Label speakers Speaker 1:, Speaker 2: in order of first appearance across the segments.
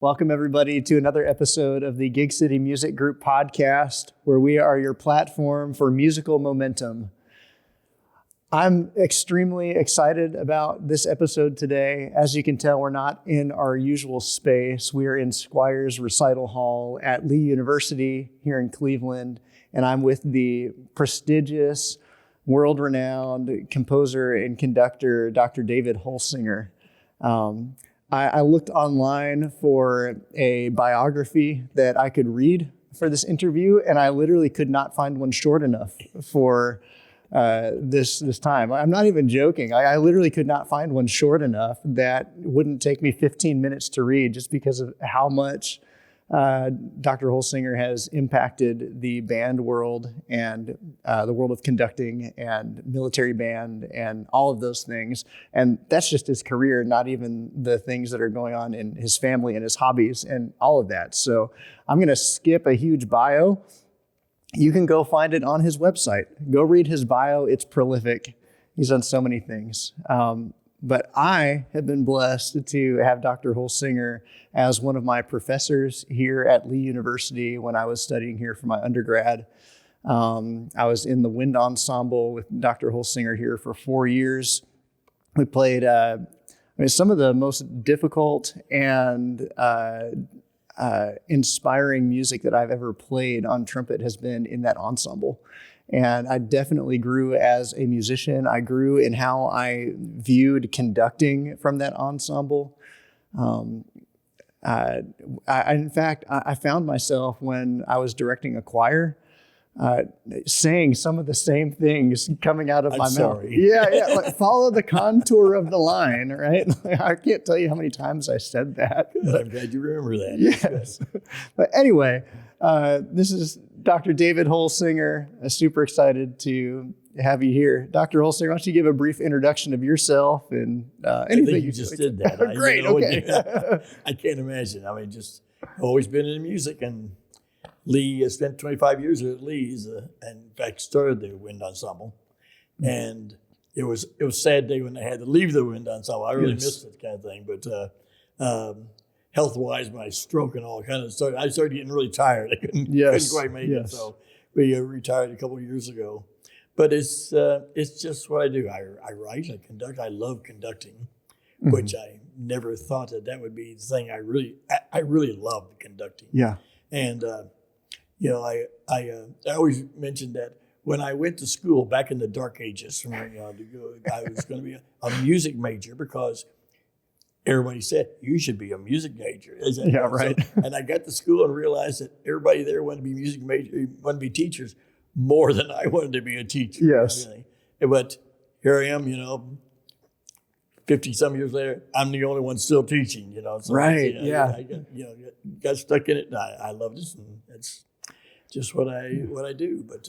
Speaker 1: Welcome, everybody, to another episode of the Gig City Music Group podcast, where we are your platform for musical momentum. I'm extremely excited about this episode today. As you can tell, we're not in our usual space. We are in Squires Recital Hall at Lee University here in Cleveland, and I'm with the prestigious, world-renowned composer and conductor, Dr. David Holsinger. I looked online for a biography that I could read for this interview, and I literally could not find one short enough for this time. I'm not even joking. I literally could not find one short enough that wouldn't take me 15 minutes to read, just because of how much Dr. Holsinger has impacted the band world and the world of conducting and military band and all of those things. And that's just his career, not even the things that are going on in his family and his hobbies and all of that. So I'm going to skip a huge bio. You can go find it on his website. Go read his bio. It's prolific. He's done so many things. But I have been blessed to have Dr. Holsinger as one of my professors here at Lee University when I was studying here for my undergrad. I was in the wind ensemble with Dr. Holsinger here for 4 years. We played some of the most difficult and inspiring music that I've ever played on trumpet has been in that ensemble. And I definitely grew as a musician. I grew in how I viewed conducting from that ensemble. In fact, I found myself when I was directing a choir, saying some of the same things coming out of my mouth. Yeah, like follow the contour of the line, right? I can't tell you how many times I said that.
Speaker 2: Good. I'm glad you remember that.
Speaker 1: Yes. But anyway, this is Dr. David Holsinger. I'm super excited to have you here. Dr. Holsinger, why don't you give a brief introduction of yourself and anything?
Speaker 2: I think you just did that.
Speaker 1: Great, okay.
Speaker 2: I can't imagine. I mean, just always been in music, and Lee spent 25 years at Lee's, and in fact started the wind ensemble. And it was a sad day when they had to leave the wind ensemble. I really missed it, kind of thing. But health-wise, my stroke and all kind of started. I started getting really tired. I couldn't quite make it, so we retired a couple of years ago. But it's just what I do. I write, I conduct. I love conducting, which I never thought that would be the thing. I really love conducting.
Speaker 1: Yeah.
Speaker 2: And I always mentioned that when I went to school back in the dark ages, I was going to be a music major because everybody said, you should be a music major.
Speaker 1: Yeah, right.
Speaker 2: So, and I got to school and realized that everybody there wanted to be music major, wanted to be teachers more than I wanted to be a teacher.
Speaker 1: Yes.
Speaker 2: Really. But here I am, 50 some years later, I'm the only one still teaching, So
Speaker 1: right.
Speaker 2: I got stuck in it, and I loved it, and that's just what I do. But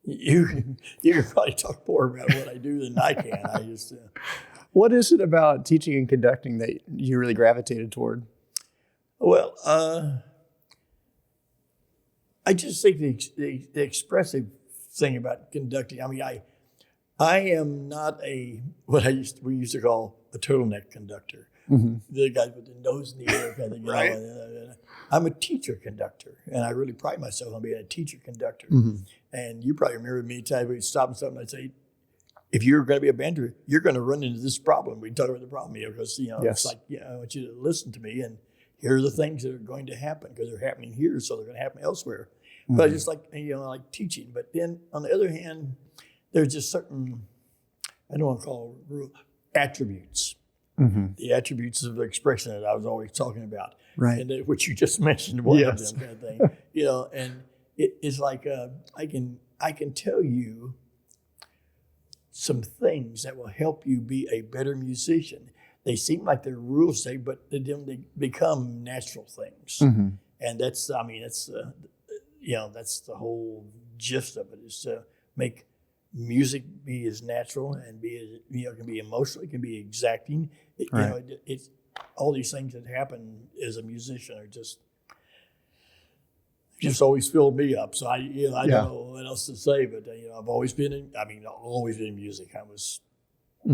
Speaker 2: you can probably talk more about what I do than I can.
Speaker 1: What is it about teaching and conducting that you really gravitated toward?
Speaker 2: Well, I just think the expressive thing about conducting. I mean, I am not we used to call a turtleneck conductor. Mm-hmm. The guy with the nose in the air kind of thing.
Speaker 1: Right.
Speaker 2: I'm a teacher conductor, and I really pride myself on being a teacher conductor.
Speaker 1: Mm-hmm.
Speaker 2: And you probably remember me times we'd stop and something. I'd say, if you're going to be a bander, you're going to run into this problem. We talk about the problem here because it's like I want you to listen to me, and here are the things that are going to happen because they're happening here, so they're going to happen elsewhere. Mm-hmm. But I just like like teaching. But then on the other hand, there's just certain, I don't want to call it attributes. Mm-hmm. The attributes of the expression that I was always talking about,
Speaker 1: right?
Speaker 2: And which you just mentioned, one of them kind of thing, And it's like I can tell you some things that will help you be a better musician. They seem like they're rules, but they become natural things, and that's the whole gist of it is to make music be as natural and be as, can be emotional, it can be exacting. It's all these things that happen as a musician are just always filled me up. So I don't know what else to say, but I've always been in music. I was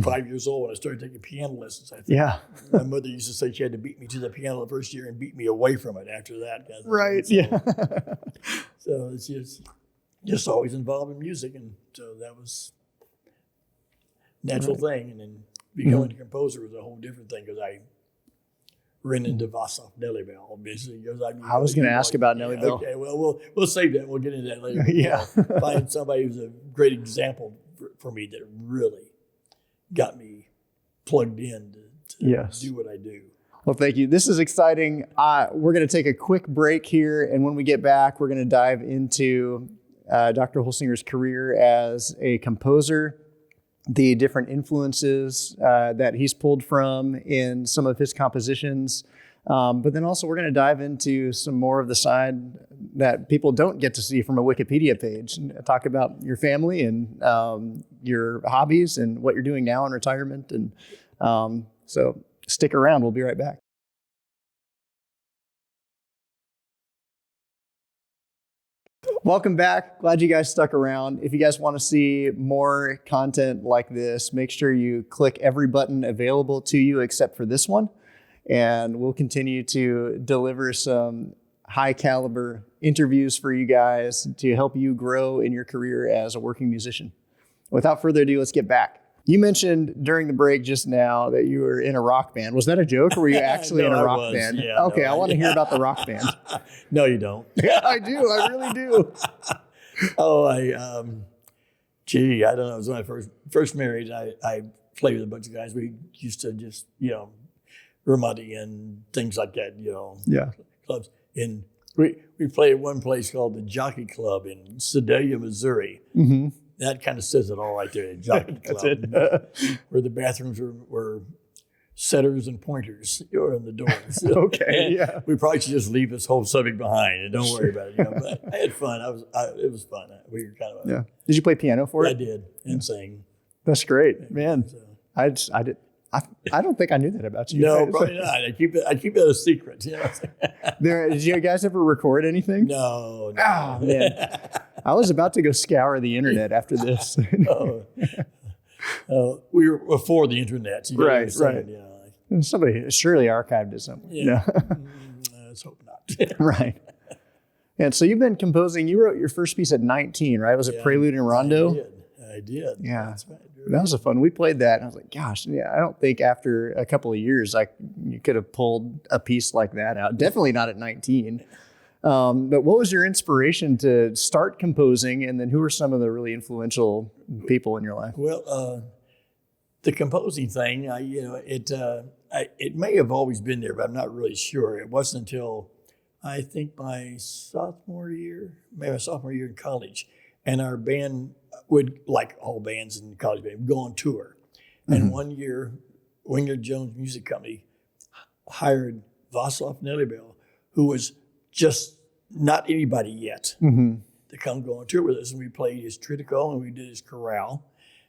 Speaker 2: 5 years old when I started taking piano lessons. I think.
Speaker 1: Yeah.
Speaker 2: My mother used to say she had to beat me to the piano the first year and beat me away from it after that.
Speaker 1: Right.
Speaker 2: So,
Speaker 1: Yeah.
Speaker 2: So it's just always involved in music, and so that was a natural thing. And then becoming a composer was a whole different thing because I ran into Vasov Nelly Bell, obviously. Because
Speaker 1: I was going to ask about Nelly Bell.
Speaker 2: Okay, well, we'll save that. We'll get into that later.
Speaker 1: Yeah.
Speaker 2: Find somebody who's a great example for me that really got me plugged in to do what I do.
Speaker 1: Well, thank you. This is exciting. We're going to take a quick break here, and when we get back, we're going to dive into Dr. Holsinger's career as a composer, the different influences that he's pulled from in some of his compositions. But then also we're going to dive into some more of the side that people don't get to see from a Wikipedia page, and talk about your family and your hobbies and what you're doing now in retirement. And so stick around. We'll be right back. Welcome back. Glad you guys stuck around. If you guys want to see more content like this, make sure you click every button available to you except for this one. And we'll continue to deliver some high caliber interviews for you guys to help you grow in your career as a working musician. Without further ado, let's get back. You mentioned during the break just now that you were in a rock band. Was that a joke, or were you actually in a rock band?
Speaker 2: Yeah,
Speaker 1: okay, I want to hear about the rock band.
Speaker 2: No, you don't.
Speaker 1: Yeah, I do. I really do.
Speaker 2: Oh, I don't know. It was when I first married. I played with a bunch of guys. We used to just, Ramadi and things like that,
Speaker 1: Yeah.
Speaker 2: clubs. And we played at one place called the Jockey Club in Sedalia, Missouri.
Speaker 1: Mm-hmm.
Speaker 2: That kind of says it all right there, the Jockey Club.
Speaker 1: That's it.
Speaker 2: Where the bathrooms were setters and pointers in the doors.
Speaker 1: Okay, yeah.
Speaker 2: We probably should just leave this whole subject behind and don't worry about it. But I had fun. It was fun. We were kind of
Speaker 1: Yeah. Did you play piano for it?
Speaker 2: I did, and sing.
Speaker 1: That's great, man.
Speaker 2: So.
Speaker 1: I don't think I knew that about you.
Speaker 2: No, probably not. I keep it a secret.
Speaker 1: Did you guys ever record anything?
Speaker 2: No.
Speaker 1: Oh, man. I was about to go scour the internet after this.
Speaker 2: We were before the internet. So
Speaker 1: Right. Somebody surely archived it somewhere.
Speaker 2: Yeah. Let's hope not.
Speaker 1: Right. And so you've been composing. You wrote your first piece at 19, right? Was it Prelude and Rondo?
Speaker 2: I did.
Speaker 1: Yeah.
Speaker 2: That's right.
Speaker 1: That was fun. We played that, and I was like, gosh, yeah, I don't think after a couple of years, you could have pulled a piece like that out. Definitely not at 19. But what was your inspiration to start composing, and then who were some of the really influential people in your life?
Speaker 2: Well, the composing thing, it may have always been there, but I'm not really sure. It wasn't until I think my sophomore year in college, and our band would, like all bands in college band, go on tour. And one year, Winger Jones Music Company hired Vasov Nelibel, who was just not anybody yet, to come go on tour with us. And we played his Tritico and we did his chorale.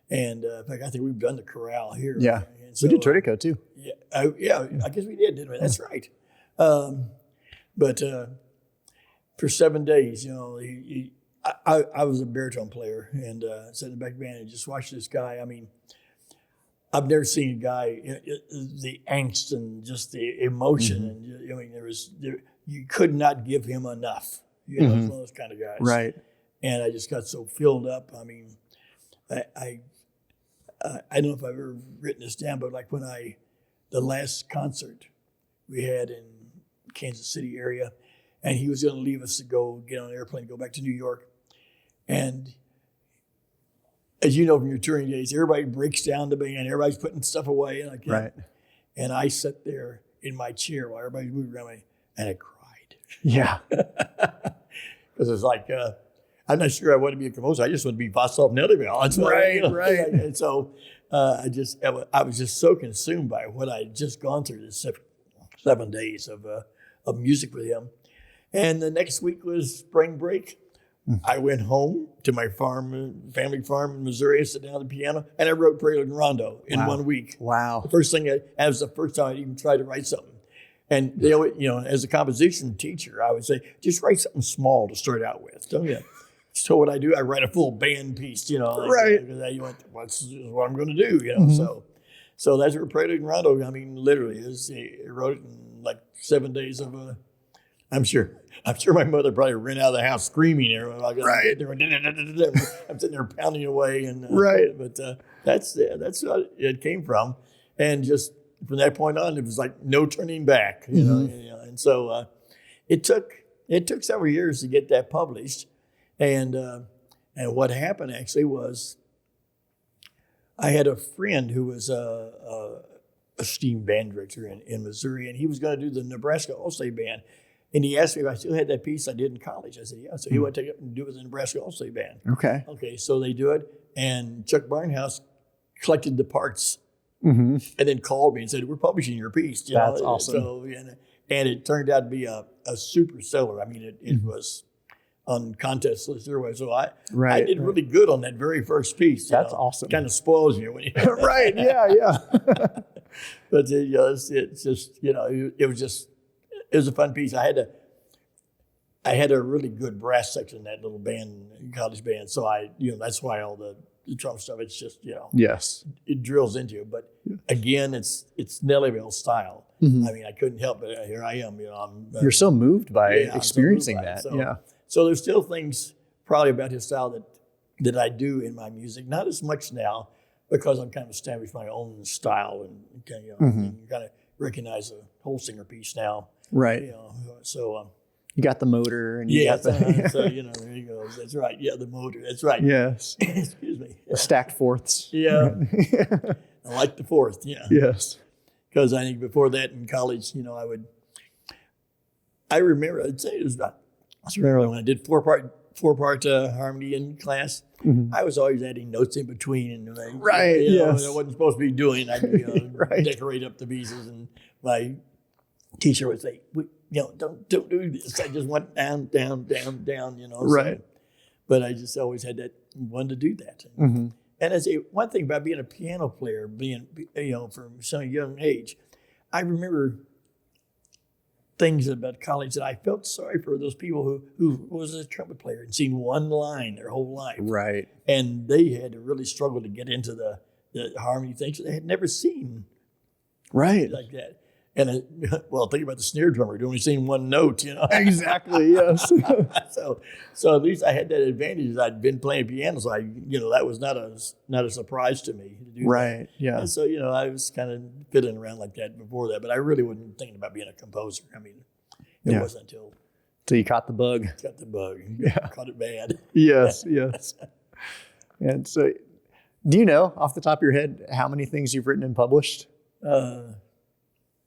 Speaker 2: And in fact, I think we've done the chorale here.
Speaker 1: Yeah,
Speaker 2: and so,
Speaker 1: we did Tritico too.
Speaker 2: Yeah, I guess we did, didn't we? That's right. But for 7 days, I was a baritone player and sat in the back band and just watched this guy. I mean, I've never seen a guy, the angst and just the emotion. And you could not give him enough. He's one of those kind of guys.
Speaker 1: Right.
Speaker 2: And I just got so filled up. I mean, I don't know if I've ever written this down, but like the last concert we had in Kansas City area, and he was going to leave us to go get on an airplane, go back to New York. And as you know from your touring days, everybody breaks down the band, everybody's putting stuff away. And
Speaker 1: right.
Speaker 2: And I sat there in my chair while everybody's moving around me, and I cried.
Speaker 1: Yeah.
Speaker 2: Because it's like, I'm not sure I want to be a composer. I just want to be Vasov Nelibel.
Speaker 1: Right.
Speaker 2: And so I was just so consumed by what I had just gone through this 7 days of music with him. And the next week was spring break. I went home to my family farm in Missouri, and sat down at the piano, and I wrote Prelude and Rondo in 1 week.
Speaker 1: Wow.
Speaker 2: The first thing, that was the first time I even tried to write something. And as a composition teacher, I would say, just write something small to start out with. Don't you? So what I do, I write a full band piece,
Speaker 1: Right.
Speaker 2: What's what I'm going to do, So that's where Prelude and Rondo, I mean, literally, I wrote it in like 7 days of I'm sure my mother probably ran out of the house screaming.
Speaker 1: Right.
Speaker 2: I'm sitting there pounding away, and
Speaker 1: right.
Speaker 2: But that's what it came from, and just from that point on, it was like no turning back, And so it took several years to get that published, and what happened actually was I had a friend who was a steam band director in Missouri, and he was going to do the Nebraska All-State Band. And he asked me if I still had that piece I did in college. I said, yeah. So he wanted to take it and do it with the Nebraska All-State Band. Okay, so they do it. And Chuck Barnhouse collected the parts and then called me and said, we're publishing your piece.
Speaker 1: That's awesome.
Speaker 2: So, and it turned out to be a super seller. I mean, it was on contest list everywhere. So I did really good on that very first piece.
Speaker 1: That's awesome.
Speaker 2: Kind of spoils you when you
Speaker 1: right. Yeah.
Speaker 2: But it's just, it was a fun piece. I had a really good brass section in that little band, college band. So that's why all the drum stuff, it's just,
Speaker 1: yes,
Speaker 2: it drills into you. But again, it's Nellyville style. I mean, I couldn't help it. Here I am,
Speaker 1: You're so moved by experiencing that.
Speaker 2: So there's still things probably about his style that I do in my music. Not as much now because I'm kind of established my own style and kind of recognize a Holsinger piece now.
Speaker 1: Right.
Speaker 2: So
Speaker 1: you got the motor and
Speaker 2: got the so there you go. That's right. Yeah, the motor. That's right.
Speaker 1: Yes.
Speaker 2: Excuse me.
Speaker 1: The stacked fourths.
Speaker 2: Yeah. I like the fourth. Yeah.
Speaker 1: Yes.
Speaker 2: Because I think before that in college, I remember I'd say it was about. I remember when I did four part harmony in class. I was always adding notes in between, and I wasn't supposed to be doing. I'd decorate up the pieces, and my teacher would say, "Don't do this." I just went down.
Speaker 1: Right.
Speaker 2: So, but I just always had that wanted to do that. And as one thing about being a piano player, being from some young age, I remember things about college that I felt sorry for those people who was a trumpet player and seen one line their whole life.
Speaker 1: Right.
Speaker 2: And they had to really struggle to get into the harmony things they had never seen.
Speaker 1: Right.
Speaker 2: Like that. And think about the snare drummer who'd only seen one note,
Speaker 1: Exactly, yes.
Speaker 2: So at least I had that advantage. I'd been playing piano, so that was not a surprise to me to do
Speaker 1: right,
Speaker 2: that.
Speaker 1: Yeah.
Speaker 2: And so, I was kind of fiddling around like that before that, but I really wasn't thinking about being a composer. I mean, it wasn't until
Speaker 1: you caught the bug.
Speaker 2: Got the bug.
Speaker 1: Yeah.
Speaker 2: Caught it bad.
Speaker 1: Yes. And so, do you know off the top of your head how many things you've written and published?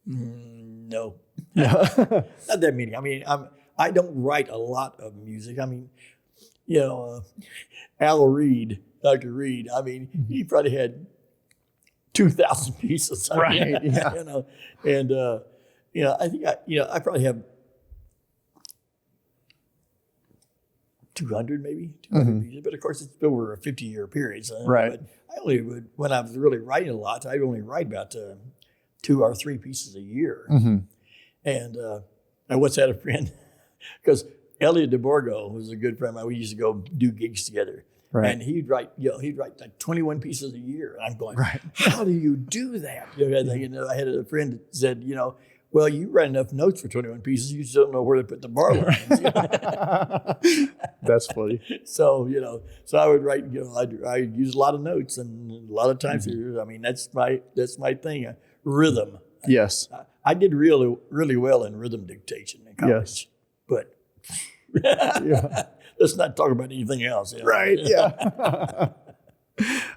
Speaker 2: No, not that many. I mean, I don't write a lot of music. I mean, Al Reed, Dr. Reed. I mean, he probably had 2,000 pieces.
Speaker 1: Right. Yeah.
Speaker 2: And I think I probably have 200 maybe, 200 pieces. But of course, it's over a 50-year period. So,
Speaker 1: right.
Speaker 2: But I only would, when I was really writing a lot, I'd only write about 2 or 3 pieces a year. And I once had a friend, because Elliot DeBorgo was a good friend of mine. We used to go do gigs together.
Speaker 1: Right.
Speaker 2: And he'd write like 21 pieces a year. And I'm going, how do you do that? I had a friend that said, well, you write enough notes for 21 pieces, you just don't know where to put the bar lines.
Speaker 1: That's funny.
Speaker 2: So, so I would write, I'd use a lot of notes, and a lot of times, I mean, that's my thing, rhythm.
Speaker 1: Yes.
Speaker 2: I did really, really well in rhythm dictation in college, but let's not talk about anything else.
Speaker 1: Right, yeah.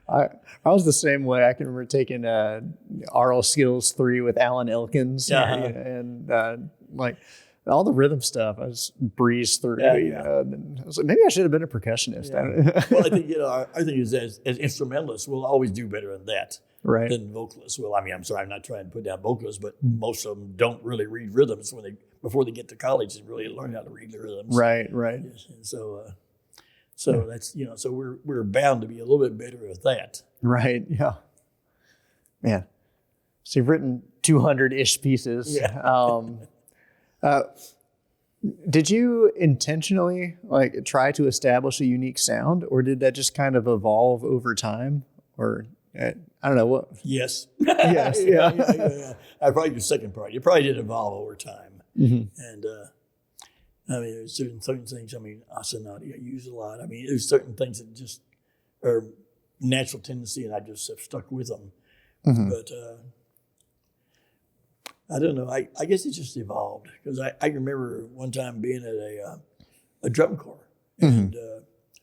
Speaker 1: I was the same way. I can remember taking Aural Skills 3 with Alan Elkins and like all the rhythm stuff. I just breezed through. And I was like, maybe I should have been a percussionist.
Speaker 2: Well, I think I think as instrumentalists, we'll always do better than that than vocalists. Well, I mean, I'm sorry, I'm not trying to put down vocalists, but most of them don't really read rhythms before they get to college and really learn how to read the rhythms.
Speaker 1: Right.
Speaker 2: Yes, and so that's so we're bound to be a little bit better at that.
Speaker 1: Right. Yeah. Man. So you've written 200-ish pieces.
Speaker 2: Yeah.
Speaker 1: Did you intentionally like try to establish a unique sound, or did that just kind of evolve over time? Or I don't know what.
Speaker 2: Yes.
Speaker 1: Yes.
Speaker 2: Yeah. I probably the second part. You probably did evolve over time.
Speaker 1: Mhm.
Speaker 2: And I mean, there's certain things. I mean, Asanati I use a lot. I mean, there's certain things that just are natural tendency, and I just have stuck with them.
Speaker 1: Mhm.
Speaker 2: But I don't know. I guess it just evolved because I remember one time being at a drum corps and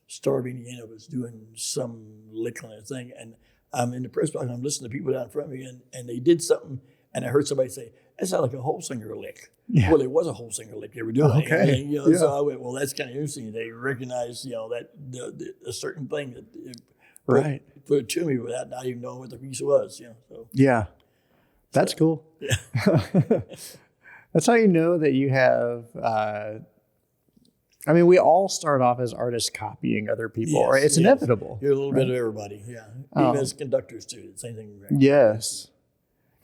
Speaker 2: Starvey, Indiana was doing some lick on a thing, and I'm in the press box and I'm listening to people down in front of me, and they did something, and I heard somebody say, "That sounded like a Holsinger lick."
Speaker 1: Yeah.
Speaker 2: Well, it was a Holsinger lick they were doing.
Speaker 1: Okay.
Speaker 2: And,
Speaker 1: Yeah.
Speaker 2: So I went, well, that's kind of interesting. They recognized, that a certain thing that
Speaker 1: Right.
Speaker 2: put it to me without not even knowing what the piece was. So
Speaker 1: Yeah. That's cool.
Speaker 2: yeah.
Speaker 1: That's how you know that you have. I mean, we all start off as artists copying other people,
Speaker 2: Yes,
Speaker 1: right? It's
Speaker 2: yes.
Speaker 1: inevitable.
Speaker 2: You're a little bit of everybody, yeah. Even as conductors too, the same thing.
Speaker 1: Yes.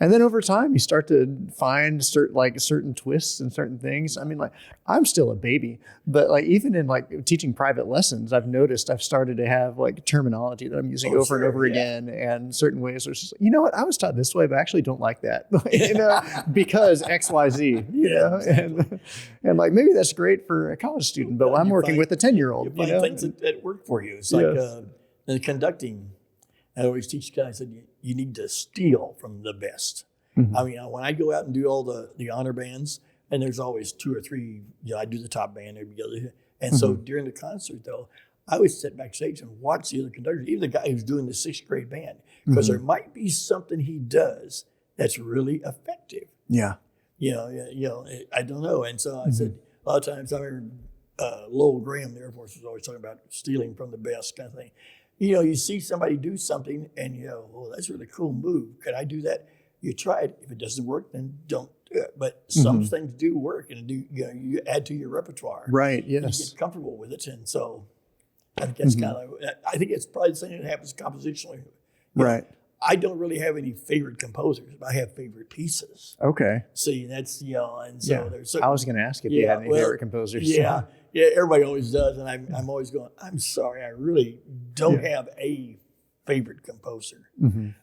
Speaker 1: And then over time, you start to find certain twists and certain things. I mean, like I'm still a baby, but like even in like teaching private lessons, I've noticed I've started to have like terminology that I'm using over and over again, and certain ways. Where it's just, you know what, I was taught this way, but I actually don't like that, because X, Y, Z. And like maybe that's great for a college student, but I'm working with a 10-year-old.
Speaker 2: You find things that work for you. It's like in conducting. I always teach guys that you need to steal from the best. Mm-hmm. I mean, when I go out and do all the honor bands, and there's always 2 or 3, I do the top band every other. And so during the concert, though, I would sit backstage and watch the other conductors, even the guy who's doing the 6th grade band, because there might be something he does that's really effective.
Speaker 1: Yeah.
Speaker 2: I don't know. And so I said, a lot of times I remember Lowell Graham, the Air Force, was always talking about stealing from the best kind of thing. You see somebody do something and oh, that's a really cool move. Could I do that? You try it. If it doesn't work, then don't do it. But some things do work, and you add to your repertoire.
Speaker 1: Right. Yes.
Speaker 2: You get comfortable with it, and so I think that's kind of. I think it's probably the same that happens compositionally.
Speaker 1: Right.
Speaker 2: I don't really have any favorite composers, but I have favorite pieces.
Speaker 1: Okay.
Speaker 2: See, that's and so there's. Certain,
Speaker 1: I was going to ask if you had any favorite composers.
Speaker 2: Yeah. Yeah, everybody always does, and I'm always going, I'm sorry, I really don't have a favorite composer,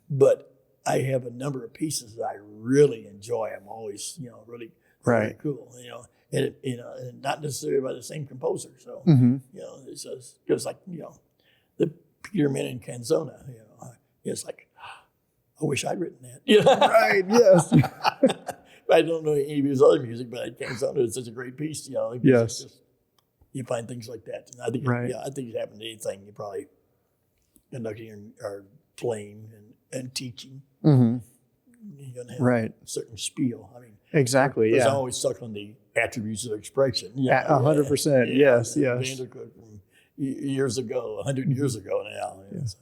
Speaker 2: but I have a number of pieces that I really enjoy. I'm always, really cool, and not necessarily by the same composer. So, it's just, because like, the Peterman and Canzona, it's like, I wish I'd written that.
Speaker 1: Right, yes.
Speaker 2: I don't know any of his other music, but Canzona is such a great piece,
Speaker 1: Yes.
Speaker 2: You find things like that, and I think I think it happened to anything. You probably conducting or playing and teaching. You're gonna have a certain spiel. I mean,
Speaker 1: exactly.
Speaker 2: Yeah, I'm always stuck on the attributes of expression.
Speaker 1: 100%. Yes.
Speaker 2: Vandercook from years ago, 100 years ago now. So.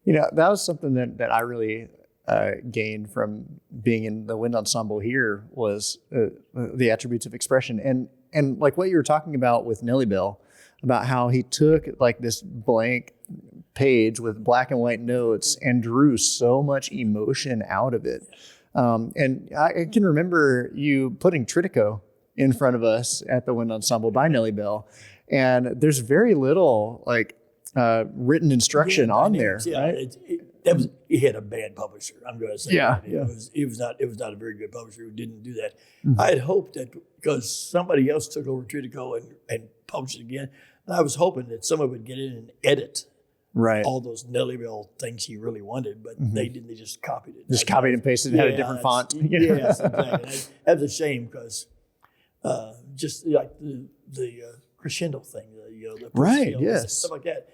Speaker 1: That was something that I really gained from being in the wind ensemble here was the attributes of expression. And like what you were talking about with Nellie Bell, about how he took like this blank page with black and white notes and drew so much emotion out of it. And I can remember you putting Tritico in front of us at the wind ensemble by Nellie Bell. And there's very little like written instruction on there. Right?
Speaker 2: He had a bad publisher. I'm going to say. It was not a very good publisher who didn't do that. I had hoped that because somebody else took over Tritico and published it again, and I was hoping that someone would get in and edit all those Nellie Bell things he really wanted, but they didn't. They just copied it.
Speaker 1: Just copied and pasted. It had a different font.
Speaker 2: Yes, exactly. That's a shame because just like the crescendo thing, the stuff like that.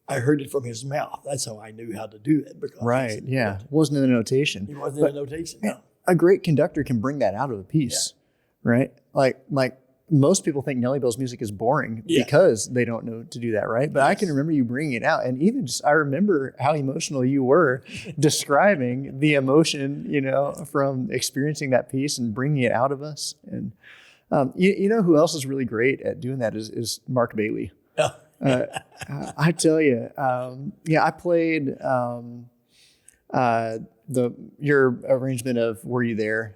Speaker 2: I heard it from his mouth. That's how I knew how to do it. Because wasn't in the notation. It wasn't in the notation. No.
Speaker 1: A great conductor can bring that out of a piece, right? Like most people think Nellie Bell's music is boring because they don't know to do that, right? But I can remember you bringing it out, and even I remember how emotional you were describing the emotion, from experiencing that piece and bringing it out of us. And you know who else is really great at doing that is Mark Bailey. I tell you, I played your arrangement of "Were You There"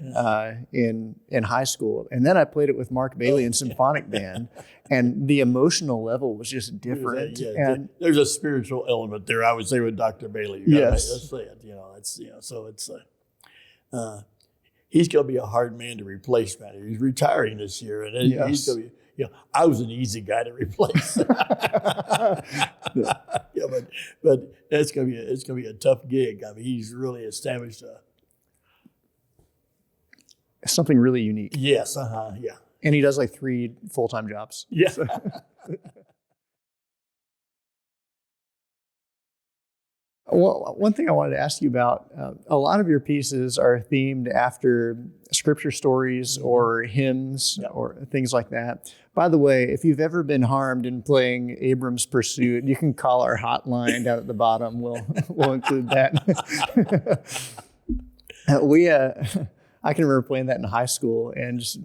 Speaker 1: in high school, and then I played it with Mark Bailey in symphonic band, and the emotional level was just different. And
Speaker 2: there's a spiritual element there, I would say, with Dr. Bailey.
Speaker 1: Yes,
Speaker 2: let's say it. So it's he's going to be a hard man to replace, man. He's retiring this year, and he's going to be. I was an easy guy to replace. But it's gonna be a tough gig. I mean, he's really established
Speaker 1: something really unique.
Speaker 2: Yes, yeah.
Speaker 1: And he does like 3 full-time jobs.
Speaker 2: Yes.
Speaker 1: Well, one thing I wanted to ask you about, a lot of your pieces are themed after scripture stories or hymns or things like that. By the way, if you've ever been harmed in playing Abram's Pursuit, you can call our hotline down at the bottom. We'll include that. I can remember playing that in high school and just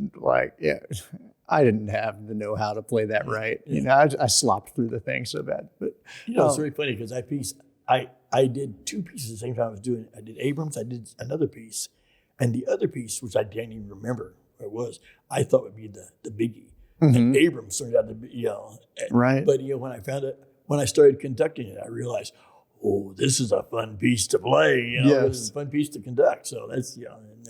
Speaker 1: I didn't have the know-how to play that right. I slopped through the thing so bad. But
Speaker 2: it's really funny because that piece, I did 2 pieces at the same time I was doing it. I did Abrams, I did another piece. And the other piece, which I didn't even remember what it was, I thought would be the biggie. Mm-hmm. And Abrams turned out to be,
Speaker 1: right.
Speaker 2: But when I found it, when I started conducting it, I realized, this is a fun piece to play. This is a fun piece to conduct. So that's,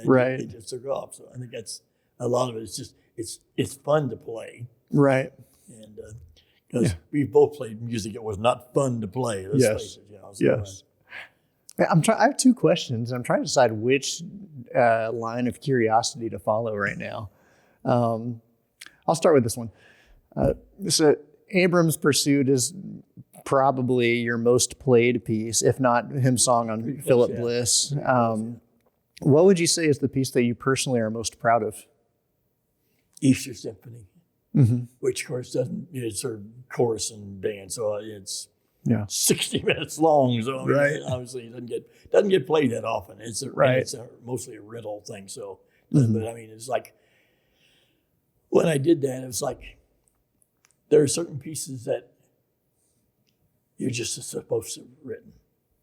Speaker 1: right.
Speaker 2: It just took off. So I think that's a lot of it. It's just, it's fun to play.
Speaker 1: Right.
Speaker 2: And because we both played music, it was not fun to play. Let's face it,
Speaker 1: yes. I have 2 questions. I'm trying to decide which line of curiosity to follow right now. I'll start with this one. So Abram's Pursuit is probably your most played piece, if not hymn song on Philip Bliss. What would you say is the piece that you personally are most proud of?
Speaker 2: Easter Symphony, which of course doesn't, it's sort of chorus and band, so it's 60 minutes long. So obviously it doesn't get played that often. It's mostly a rental thing. So, but I mean, it's like when I did that, it was like there are certain pieces that you're just supposed to have written.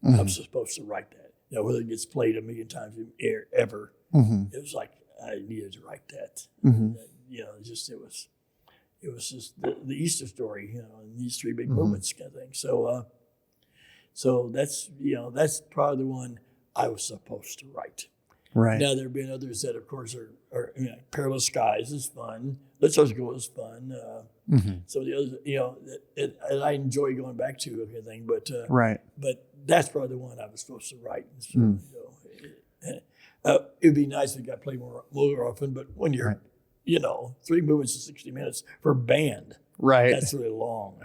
Speaker 2: I'm supposed to write that. Whether it gets played a million times ever, it was like I needed to write that. It was just the Easter story, and these 3 big movements kind of thing. So, so that's probably the one I was supposed to write.
Speaker 1: Right.
Speaker 2: Now there have been others that, of course, are Perilous Skies is fun. Let's Us Go is fun. Some of the others, that I enjoy going back to everything. But But that's probably the one I was supposed to write. So, it'd be nice if it got played more often. But when you're 3 movements in 60 minutes for band, that's really long.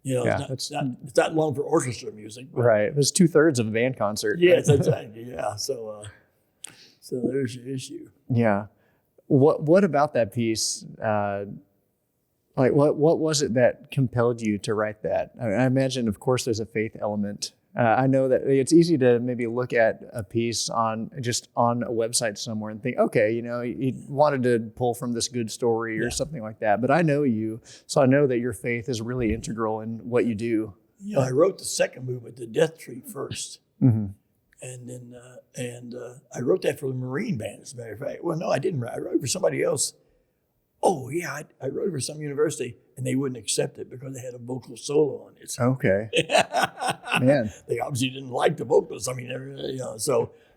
Speaker 2: It's not long for orchestra music. But,
Speaker 1: right. It was 2/3 of a band concert.
Speaker 2: Yes, exactly. Yeah. So there's your issue.
Speaker 1: Yeah. What about that piece? What was it that compelled you to write that? I imagine, of course, there's a faith element. I know that it's easy to maybe look at a piece on a website somewhere and think, okay, you wanted to pull from this good story or something like that. But I know you, so I know that your faith is really integral in what you do.
Speaker 2: I wrote the second movement, the Death Tree, first. And then I wrote that for the Marine Band, as a matter of fact. Well, no, I didn't write. I wrote it for somebody else. Oh, yeah, I wrote it for some university, and they wouldn't accept it because they had a vocal solo on it. So,
Speaker 1: okay. Man.
Speaker 2: They obviously didn't like the vocals. I mean,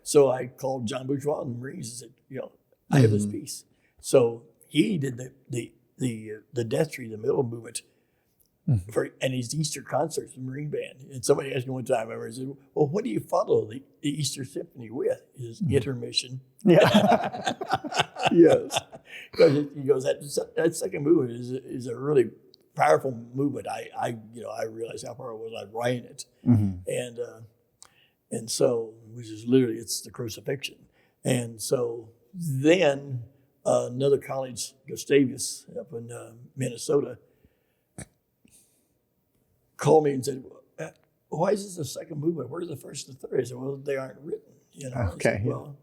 Speaker 2: so I called John Bourgeois in the Marines and said, I have this piece. So he did the Death Tree, the middle movement, and his Easter concerts, the Marine Band. And somebody asked me one time, I remember, said, well, what do you follow the Easter Symphony with? Is intermission.
Speaker 1: Yeah. Yes.
Speaker 2: Because he goes, that second movement is a really powerful movement. I realized how powerful it was. I writing it. And so, which is literally, it's the crucifixion. And so then another college, Gustavus, up in Minnesota, called me and said, why is this the second movement? Where's the first and third? I said, well, they aren't written.
Speaker 1: Okay.
Speaker 2: Said, well,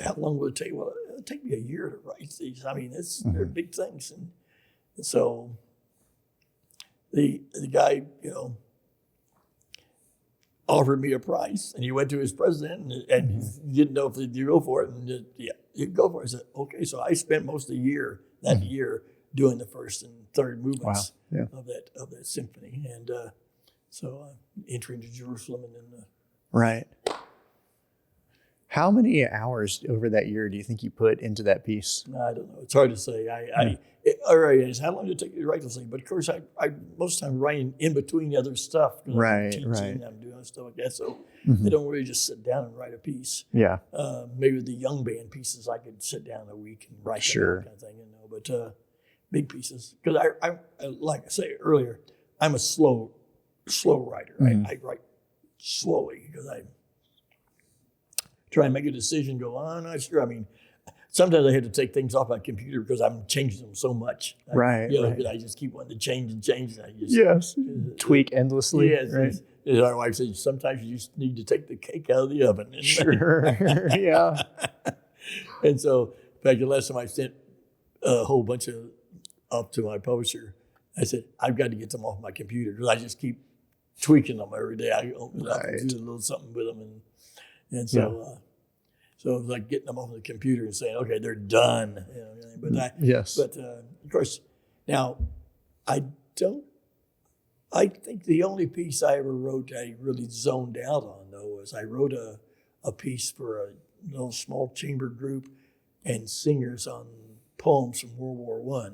Speaker 2: how long will it take? Well, it'll take me a year to write these. I mean, they're big things. And so the guy, offered me a price, and he went to his president and he didn't know if he'd go for it, and you go for it. I said, okay. So I spent most of the year doing the first and third movements of that symphony, and so entering to Jerusalem and then
Speaker 1: right. How many hours over that year do you think you put into that piece?
Speaker 2: I don't know. It's hard to say. All right, how long did it take you to write this thing? But of course, I most of the time writing in between the other stuff.
Speaker 1: Right,
Speaker 2: I'm teaching,
Speaker 1: right.
Speaker 2: I'm doing stuff like that. So I don't really just sit down and write a piece.
Speaker 1: Yeah.
Speaker 2: Maybe with the young band pieces, I could sit down a week and write that kind of thing. But big pieces, because I like I say earlier, I'm a slow writer. I write slowly because I try and make a decision. Go on, not sure. I mean, sometimes I have to take things off my computer because I'm changing them so much.
Speaker 1: Right.
Speaker 2: I just keep wanting to change and change. And I just
Speaker 1: tweak endlessly.
Speaker 2: Yes.
Speaker 1: Right?
Speaker 2: As our wife says, sometimes you just need to take the cake out of the oven.
Speaker 1: Sure. Yeah.
Speaker 2: And so, in fact, the last time I sent a whole bunch of up to my publisher, I said, I've got to get them off my computer because I just keep tweaking them every day. I open it up and do a little something with them. And so, so it was like getting them off the computer and saying, okay, they're done. But of course, now I think the only piece I ever wrote I really zoned out on, though, was I wrote a piece for a little small chamber group and singers on poems from World War I,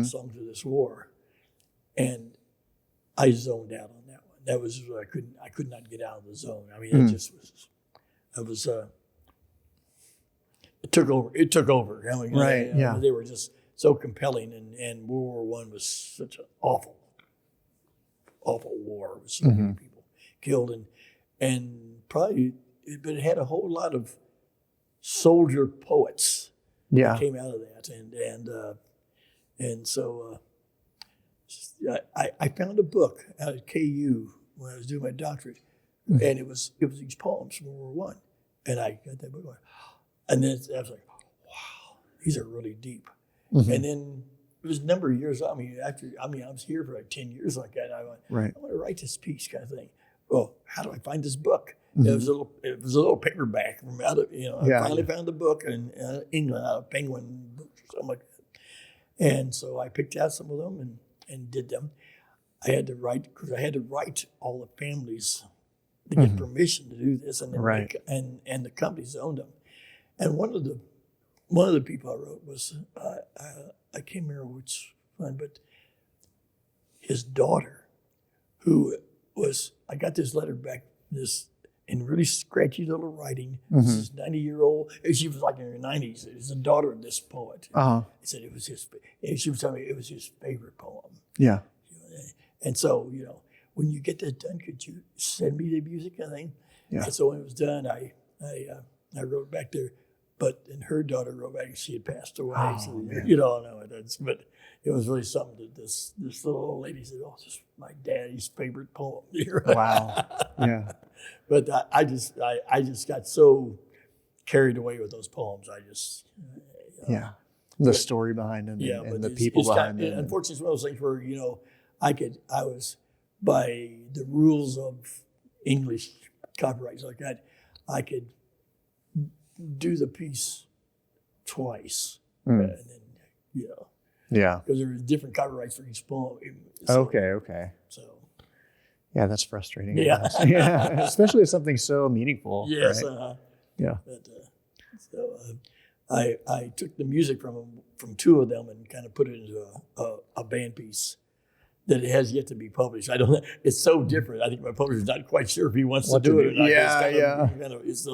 Speaker 2: songs of this war. And I zoned out on that one. That was I could not get out of the zone. I mean, it just was. It took over. I mean,
Speaker 1: right.
Speaker 2: They were just so compelling, and World War I was such an awful war with so many people killed, and probably, but it had a whole lot of soldier poets that came out of that, and so I found a book out at KU when I was doing my doctorate, and it was these poems from World War I. And I got that book, and then I was like, "Wow, these are really deep." And then it was a number of years. I was here for like 10 years like that. I went, I want to write this piece, kind of thing. Well, how do I find this book? It was a little paperback from out of I finally found the book in England, out of Penguin Books or something like that. And so I picked out some of them and did them. I had to write all the families to get permission to do this, and then and the companies owned them. And one of the people I wrote was I can't remember which one, but his daughter, who was I got this letter back in really scratchy little writing. This is 90-year-old. She was like in her 90s. It was the daughter of this poet. He said it was his. She was telling me it was his favorite poem.
Speaker 1: Yeah.
Speaker 2: And so when you get that done, could you send me the music and thing?
Speaker 1: Yeah.
Speaker 2: And so when it was done, I wrote back there, and her daughter wrote back and she had passed away.
Speaker 1: Oh,
Speaker 2: so
Speaker 1: man.
Speaker 2: you don't know it. But it was really something that this little old lady said, "Oh, this is my daddy's favorite poem."
Speaker 1: Wow. Yeah.
Speaker 2: But I just got so carried away with those poems.
Speaker 1: The story behind them and the people behind them.
Speaker 2: Unfortunately, it's one of those things where I was by the rules of English copyrights like that, I could do the piece twice, and then because there were different copyrights for each poem. So,
Speaker 1: Okay.
Speaker 2: So
Speaker 1: yeah, that's frustrating.
Speaker 2: Yeah,
Speaker 1: especially with something so meaningful.
Speaker 2: Yes.
Speaker 1: Right? Yeah.
Speaker 2: But, so I took the music from two of them and kind of put it into a band piece that it has yet to be published. I don't know. It's so different. I think my publisher's not quite sure if he wants to do it. It's a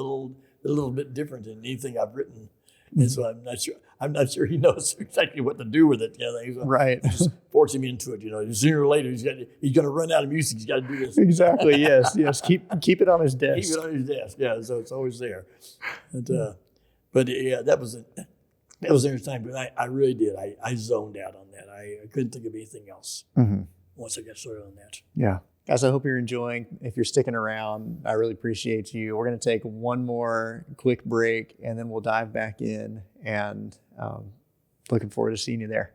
Speaker 2: little bit different than anything I've written, and so I'm not sure he knows exactly what to do with it.
Speaker 1: Right.
Speaker 2: Just forcing me into it. Sooner or later he's going to run out of music. He's got to do this.
Speaker 1: Exactly. Yes. Keep it on his desk.
Speaker 2: Keep it on his desk. Yeah. So it's always there. But that was the time. But I really did. I zoned out on that. I couldn't think of anything else once I got started on that.
Speaker 1: Yeah. Guys, I hope you're enjoying. If you're sticking around, I really appreciate you. We're going to take one more quick break, and then we'll dive back in. And looking forward to seeing you there.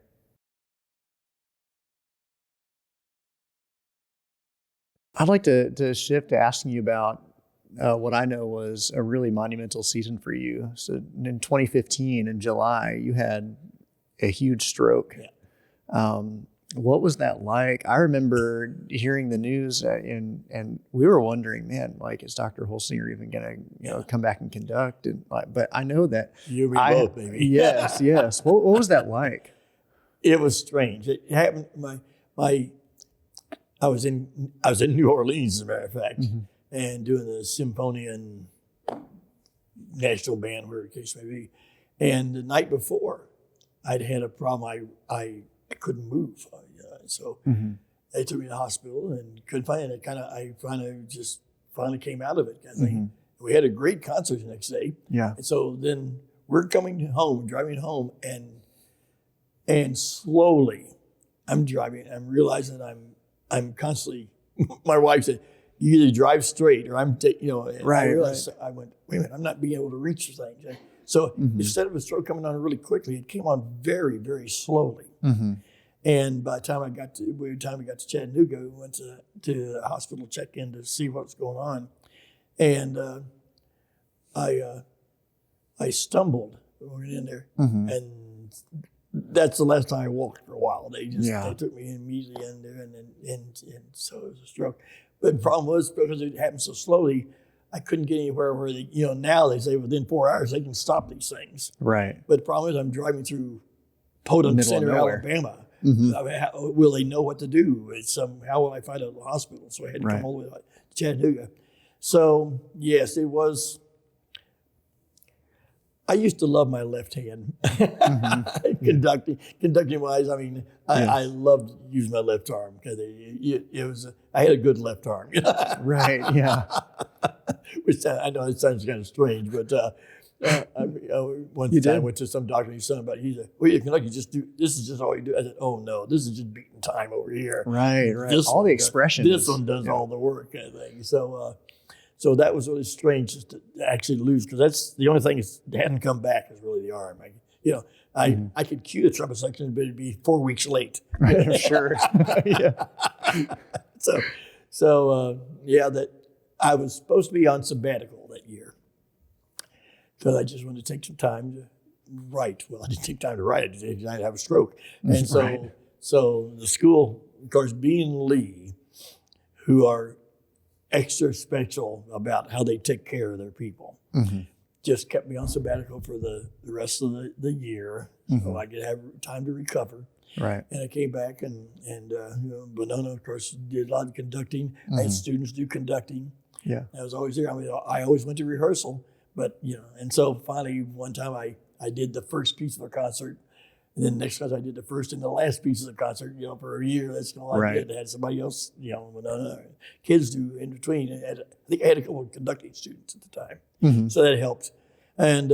Speaker 1: I'd like to shift to asking you about what I know was a really monumental season for you. So in 2015, in July, you had a huge stroke.
Speaker 2: Yeah.
Speaker 1: What was that like? I remember hearing the news and we were wondering, man, like, is Dr. Holsinger even going to come back and conduct? And but I know that
Speaker 2: you and me both, maybe.
Speaker 1: Yes. What was that like?
Speaker 2: It was strange. It happened. I was in New Orleans, as a matter of fact, and doing the Symphonian National Band, whatever the case may be. And the night before, I'd had a problem. I couldn't move, so they took me to the hospital and couldn't find it. I finally came out of it, kind of thing. We had a great concert the next day.
Speaker 1: Yeah.
Speaker 2: And so then we're coming home, driving home, and slowly I'm driving. I'm realizing I'm constantly. My wife said, "You either drive straight or I'm
Speaker 1: Right.
Speaker 2: I realized I went, wait a minute, I'm not being able to reach the thing. So instead of a stroke coming on really quickly, it came on very, very slowly. And by the time we got to Chattanooga, we went to the hospital, check in to see what's going on, and I stumbled when we were in there, and that's the last time I walked for a while. They took me immediately in there, and so it was a stroke. But the problem was, because it happened so slowly, I couldn't get anywhere where they, now they say within 4 hours they can stop these things.
Speaker 1: Right.
Speaker 2: But the problem is, I'm driving through Podunk Center, Alabama. I mean, will they know what to do? How will I find a hospital? So I had to come all the way to Chattanooga. So yes, it was. I used to love my left hand. Conducting wise, I mean, I loved using my left arm because I had a good left arm.
Speaker 1: Right. Yeah.
Speaker 2: Which I know it sounds kind of strange, but one time I went to some doctor and his son about it. He said, "Well, you can just do this. Is just all you do." I said, "Oh no, this is just beating time over here."
Speaker 1: Right. All the expressions.
Speaker 2: This one does all the work, kind of thing. So that was really strange just to actually lose, because that's the only thing that hadn't come back is really the arm. I could cue the trumpet section, but it'd be 4 weeks late.
Speaker 1: Sure. Yeah.
Speaker 2: That I was supposed to be on sabbatical that year because I just wanted to take some time to write. Well, I didn't take time to write. I have a stroke, and so the school, of course, being Lee, who are extra special about how they take care of their people, just kept me on sabbatical for the rest of the year, so I could have time to recover.
Speaker 1: Right.
Speaker 2: And I came back and Bonona, of course, did a lot of conducting. I had students do conducting.
Speaker 1: Yeah.
Speaker 2: I was always there. I mean, I always went to rehearsal, but and so finally one time I did the first piece of a concert. And then next time I did the first and the last pieces of the concert, for a year. That's all I did. I had somebody else, kids do in between. And I think I had a couple of conducting students at the time. So that helped. And,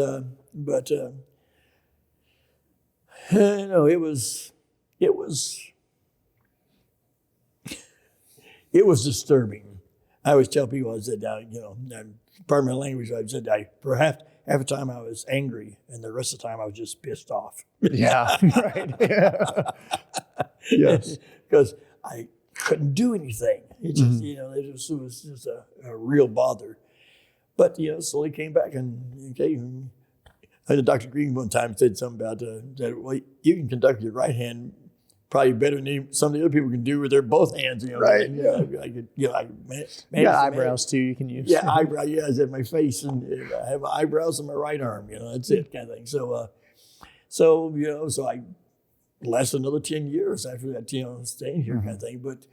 Speaker 2: it was disturbing. I always tell people, I said, pardon my language, I said, perhaps half the time I was angry, and the rest of the time I was just pissed off.
Speaker 1: Yeah, right. Yeah. Yes.
Speaker 2: Because I couldn't do anything. It just, it was just a real bother. But, slowly came back, and I had Dr. Green one time said something about that, well, you can conduct your right hand probably better than some of the other people can do with their both hands.
Speaker 1: Right.
Speaker 2: I could,
Speaker 1: eyebrows too. You can use.
Speaker 2: Yeah, eyebrow. Yeah, I said my face, and I have eyebrows on my right arm. That's it, kind of thing. So I lasted another 10 years after that. Staying here, kind of thing. But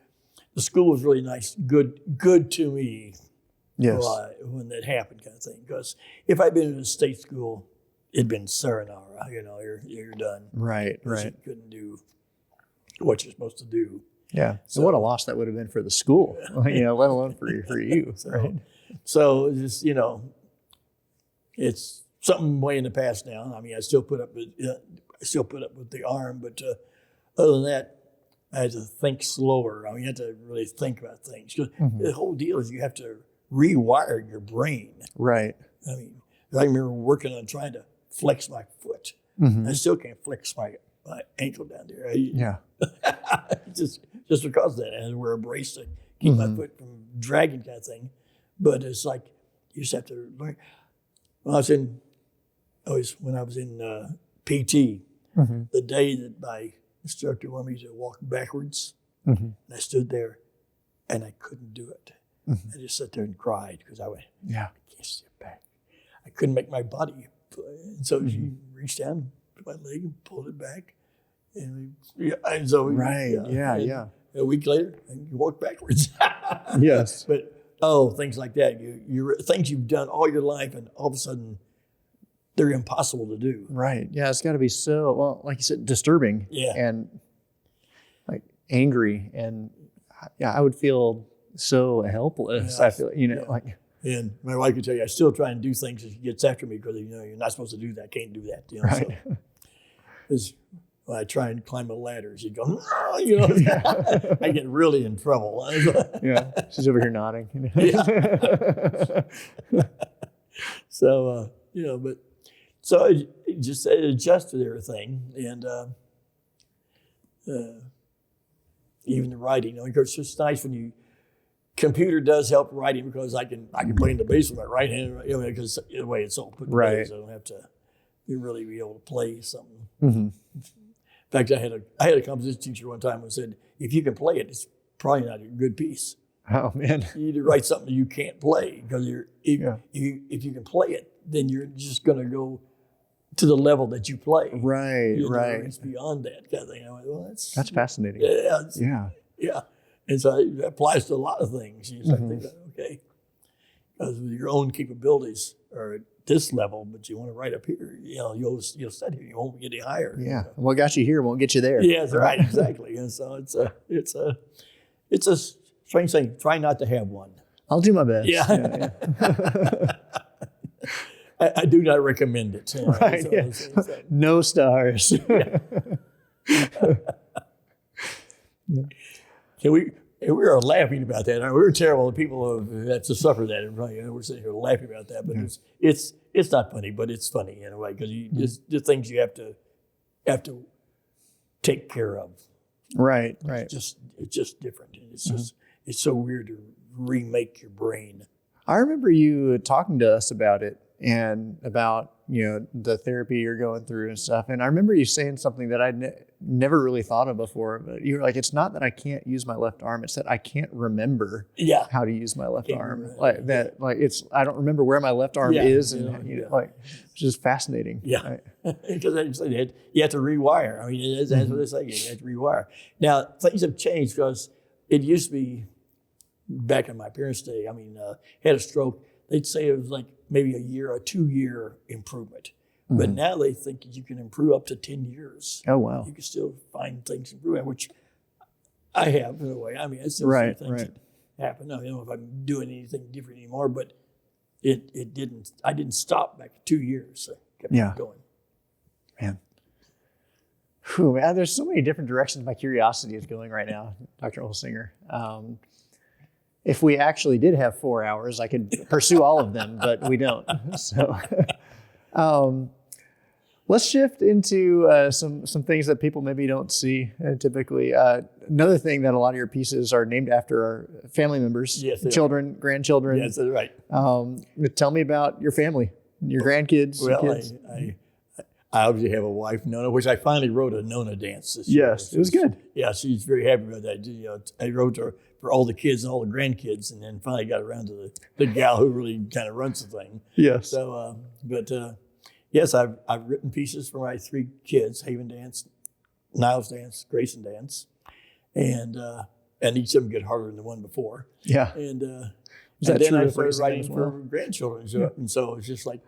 Speaker 2: the school was really nice, good to me.
Speaker 1: Yes.
Speaker 2: When that happened, kind of thing. Because if I'd been in a state school, it'd been sayonara. You're done.
Speaker 1: Right.
Speaker 2: You couldn't do what you're supposed to do.
Speaker 1: Yeah. So what a loss that would have been for the school, let alone for you. Right.
Speaker 2: So just, it's something way in the past now. I mean, I still put up with the arm, but other than that, I had to think slower. I mean, you have to really think about things. Because the whole deal is you have to rewire your brain.
Speaker 1: Right.
Speaker 2: I mean, I remember working on trying to flex my foot. I still can't flex my ankle down there.
Speaker 1: Yeah.
Speaker 2: just because of that, I had to wear a brace to keep my foot from dragging kind of thing. But it's like you just have to learn. When I was in PT, the day that my instructor wanted me to walk backwards, and I stood there, and I couldn't do it. I just sat there and cried because I went, I can't step back. I couldn't make my body. And so she reached down, took my leg and pulled it back. And so a week later, and you walk backwards.
Speaker 1: Yes.
Speaker 2: But things like that. You things you've done all your life, and all of a sudden, they're impossible to do.
Speaker 1: Right. Yeah, it's got to be so, well, like you said, disturbing.
Speaker 2: Yeah.
Speaker 1: And like angry. And I would feel so helpless. I feel, like.
Speaker 2: And my wife could tell you, I still try and do things as she gets after me because, you're not supposed to do that, can't do that.
Speaker 1: Right.
Speaker 2: So, when I try and climb a ladder, she'd go, no, I get really in trouble.
Speaker 1: Yeah, she's over here nodding.
Speaker 2: So, but so it just adjusted everything. And even the writing, it's just nice when computer does help writing because I can play in the bass with my right hand, because the way it's all put together, so I don't have to really be able to play something. In fact, I had a composition teacher one time who said, if you can play it, it's probably not a good piece.
Speaker 1: Oh man!
Speaker 2: You need to write something you can't play because if you can play it, then you're just going to go to the level that you play.
Speaker 1: Right.
Speaker 2: It's beyond that kind of thing. I went, well,
Speaker 1: that's fascinating.
Speaker 2: Yeah. And so it applies to a lot of things. You just think, okay, because your own capabilities are at this level, but you want to write up here, you'll sit here, you won't get any higher.
Speaker 1: Yeah. What got you here won't get you there.
Speaker 2: Yeah, that's right, exactly. And so it's a strange thing. Try not to have one.
Speaker 1: I'll do my best.
Speaker 2: Yeah. I do not recommend it.
Speaker 1: Right. No stars.
Speaker 2: We were laughing about that. We were terrible people that to suffer that. We're sitting here laughing about that, but it's not funny, but it's funny in a way because just the things you have to take care of.
Speaker 1: Right.
Speaker 2: It's just different. It's so weird to remake your brain.
Speaker 1: I remember you talking to us about it and about the therapy you're going through and stuff. And I remember you saying something that I'd never really thought of before. But you were like, "It's not that I can't use my left arm; it's that I can't remember how to use my left arm. Like that, like I don't remember where my left arm is, and it's just fascinating."
Speaker 2: Yeah, because you have to rewire. I mean, that's what they say. You have to rewire. Now things have changed because it used to be back in my parents' day. I mean, had a stroke. They'd say it was like maybe a 2-year improvement. But now they think you can improve up to 10 years.
Speaker 1: Oh, wow.
Speaker 2: You can still find things improving, which I have in a way. I mean, I still see things that happen. I don't know if I'm doing anything different anymore, but it didn't. I didn't stop back 2 years. So I kept going.
Speaker 1: Man. Whew, man. There's so many different directions my curiosity is going right now, Dr. Holsinger. If we actually did have 4 hours, I could pursue all of them, but we don't. So let's shift into some things that people maybe don't see typically. Another thing that a lot of your pieces are named after are family members, children, grandchildren.
Speaker 2: Yes, that's right.
Speaker 1: Tell me about your family, your grandkids.
Speaker 2: Well,
Speaker 1: kids.
Speaker 2: I obviously have a wife, Nona, which I finally wrote a Nona dance this year.
Speaker 1: Yes, it was good.
Speaker 2: Yeah, she's very happy about that. I wrote her for all the kids and all the grandkids, and then finally got around to the gal who really kind of runs the thing.
Speaker 1: Yes.
Speaker 2: So, yes, I've written pieces for my 3 kids: Haven Dance, Niles Dance, Grayson Dance, and each of them get harder than the one before.
Speaker 1: Yeah.
Speaker 2: And
Speaker 1: that
Speaker 2: then
Speaker 1: true
Speaker 2: I
Speaker 1: with
Speaker 2: started
Speaker 1: Grayson
Speaker 2: writing
Speaker 1: as
Speaker 2: for
Speaker 1: well?
Speaker 2: grandchildren, and so it's just like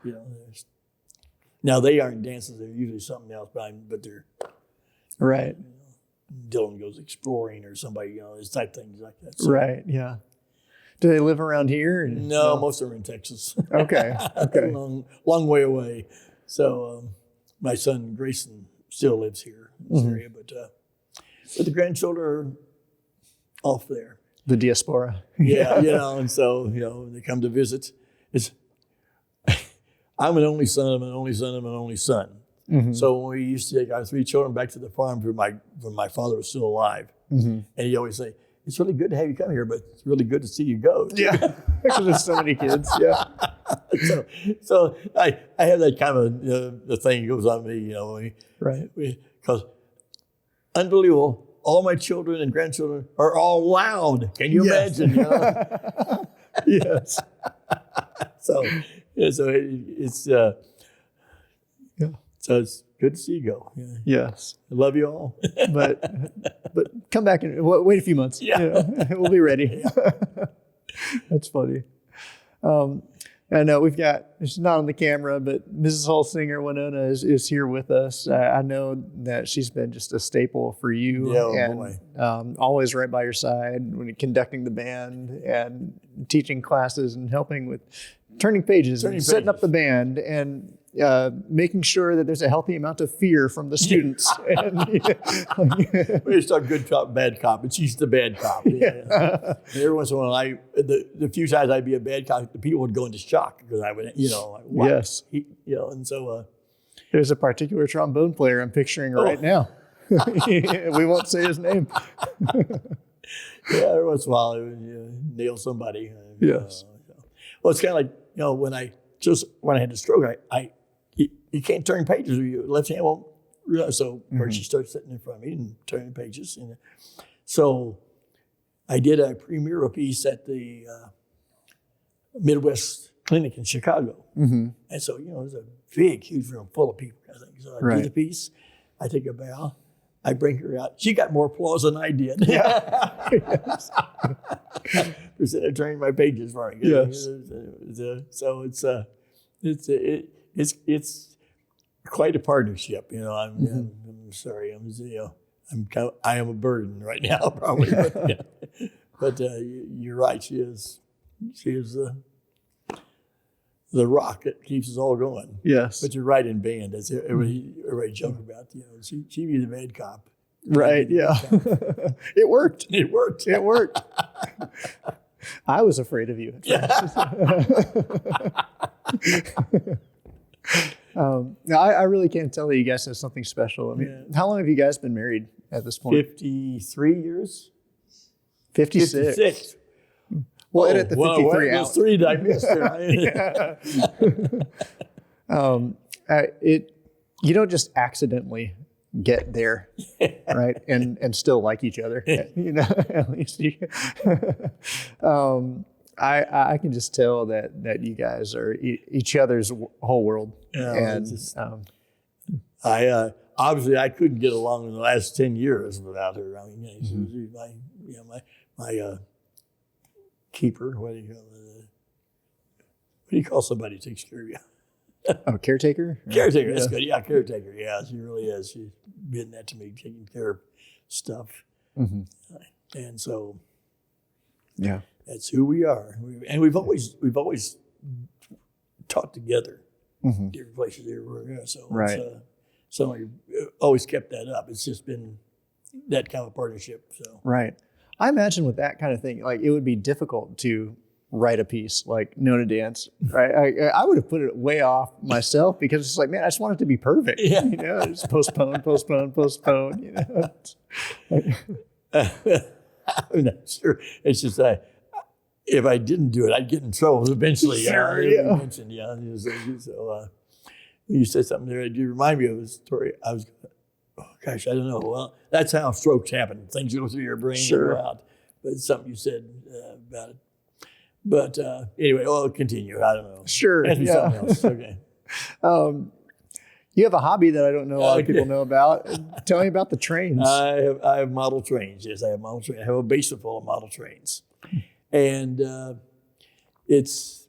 Speaker 2: now they aren't dances; they're usually something else, but they're
Speaker 1: right.
Speaker 2: Dylan goes exploring or somebody, it's type things like that. So,
Speaker 1: right, yeah. Do they live around here?
Speaker 2: No, most of them are in Texas.
Speaker 1: Okay.
Speaker 2: long way away. So my son Grayson still lives here in this area, but the grandchildren are off there.
Speaker 1: The diaspora.
Speaker 2: Yeah, and so, they come to visit. I'm an only son, I'm an only son, I'm an only son. So when we used to take our 3 children back to the farm when my father was still alive, and he'd always say, it's really good to have you come here, but it's really good to see you go.
Speaker 1: Yeah, because there's so many kids. Yeah.
Speaker 2: So I have that kind of the thing goes on me,
Speaker 1: Right.
Speaker 2: Because unbelievable, all my children and grandchildren are all loud. Can you imagine?
Speaker 1: Yes.
Speaker 2: So it's so it's good to see you go. Yeah.
Speaker 1: Yes.
Speaker 2: I love you all.
Speaker 1: But come back and wait a few months.
Speaker 2: Yeah.
Speaker 1: We'll be ready. That's funny. I know we've got, it's not on the camera, but Mrs. Holsinger, Winona, is here with us. I know that she's been just a staple for you, and always right by your side when you're conducting the band and teaching classes and helping with turning pages, setting up the band, and making sure that there's a healthy amount of fear from the students.
Speaker 2: We used to talk good cop, bad cop, and she's the bad cop. Yeah. Every once in a while, the few times I'd be a bad cop, the people would go into shock because I would, like, what?
Speaker 1: Yes.
Speaker 2: And so
Speaker 1: there's a particular trombone player I'm picturing right now. We won't say his name.
Speaker 2: Every once in a while, I would nail somebody.
Speaker 1: Yes.
Speaker 2: Well, it's kind of like, when I had the stroke, you can't turn pages with your left hand won't. So first she starts sitting in front of me and turning pages. And so I did a premiere piece at the Midwest Clinic in Chicago. Mm-hmm. And so, it was a big, huge room full of people. I think. So I do the piece, I take a bow, I bring her out. She got more applause than I did.
Speaker 1: Yeah.
Speaker 2: For sitting there turning my pages for me.
Speaker 1: Yes.
Speaker 2: So it's quite a partnership. I'm sorry. I am a burden right now, probably. But you're right. She is the rock that keeps us all going.
Speaker 1: Yes.
Speaker 2: But you're right in band. As everybody joke about. She be the bad cop.
Speaker 1: Right. Yeah. It worked.
Speaker 2: It worked.
Speaker 1: It worked. I was afraid of you. I really can't tell that you guys have something special. I mean, how long have you guys been married at this point?
Speaker 2: 53 years.
Speaker 1: 56. We'll edit the 53 out.
Speaker 2: Those three that I missed.
Speaker 1: You don't just accidentally get there, right? And still like each other, at least you. I can just tell that you guys are each other's whole world. And
Speaker 2: obviously I couldn't get along in the last 10 years without her. I mean, she's my keeper. What do you call somebody who takes care of you?
Speaker 1: Oh, caretaker?
Speaker 2: Caretaker, that's good. Yeah, caretaker. Yeah, she really is. She's been that to me, taking care of stuff. Mm-hmm. And so, that's who we are. And we've always taught together, different places everywhere. So
Speaker 1: right.
Speaker 2: So we always kept that up. It's just been that kind of partnership. So
Speaker 1: right. I imagine with that kind of thing, like it would be difficult to write a piece like Nona Dance, right? I would have put it way off myself because it's like, man, I just want it to be perfect. Yeah. Just postpone.
Speaker 2: I'm not sure. It's just if I didn't do it, I'd get in trouble eventually.
Speaker 1: Sure,
Speaker 2: So when you said something there, you remind me of a story. I don't know. Well, that's how strokes happen. Things go through your brain and go out. But it's something you said about it. But anyway, I'll continue. I don't know.
Speaker 1: Sure.
Speaker 2: Ask me something else. Okay.
Speaker 1: You have a hobby that I don't know a lot of people know about. Tell me about the trains.
Speaker 2: I have model trains. Yes, I have model trains. I have a basement full of model trains. And it's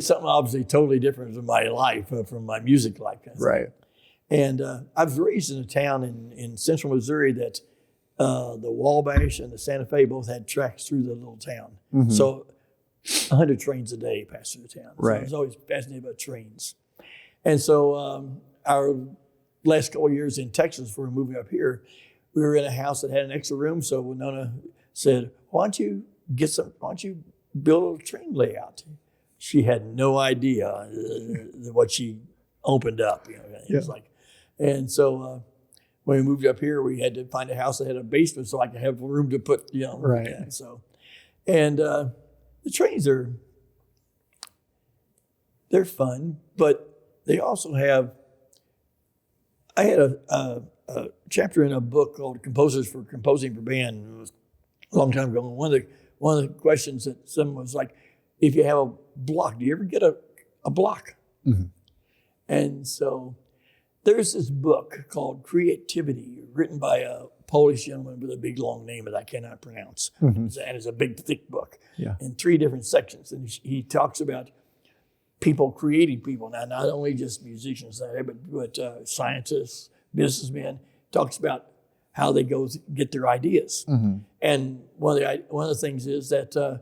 Speaker 2: something obviously totally different from my life, from my music life.
Speaker 1: Right.
Speaker 2: And I was raised in a town in central Missouri that the Wabash and the Santa Fe both had tracks through the little town. Mm-hmm. So 100 trains a day passed through the town. So I was always fascinated about trains. And so our last couple of years in Texas before moving up here, we were in a house that had an extra room. So Winona said, why don't you build a train layout? She had no idea what she opened up. It was like, and so when we moved up here, we had to find a house that had a basement so I could have room to put,
Speaker 1: Right.
Speaker 2: that. So, and the trains they're fun, but they also have. I had a chapter in a book called "Composers for Composing for Band." It was a long time ago. And one of the questions that someone was like, "If you have a block, do you ever get a block?"
Speaker 1: Mm-hmm.
Speaker 2: And so there's this book called Creativity, written by a Polish gentleman with a big long name that I cannot pronounce.
Speaker 1: Mm-hmm.
Speaker 2: And it's a big, thick book
Speaker 1: Yeah.
Speaker 2: in 3 different sections. And he talks about people creating people. Now, not only just musicians, but scientists, businessmen. Talks about how they get their ideas.
Speaker 1: Mm-hmm.
Speaker 2: And one of the things is that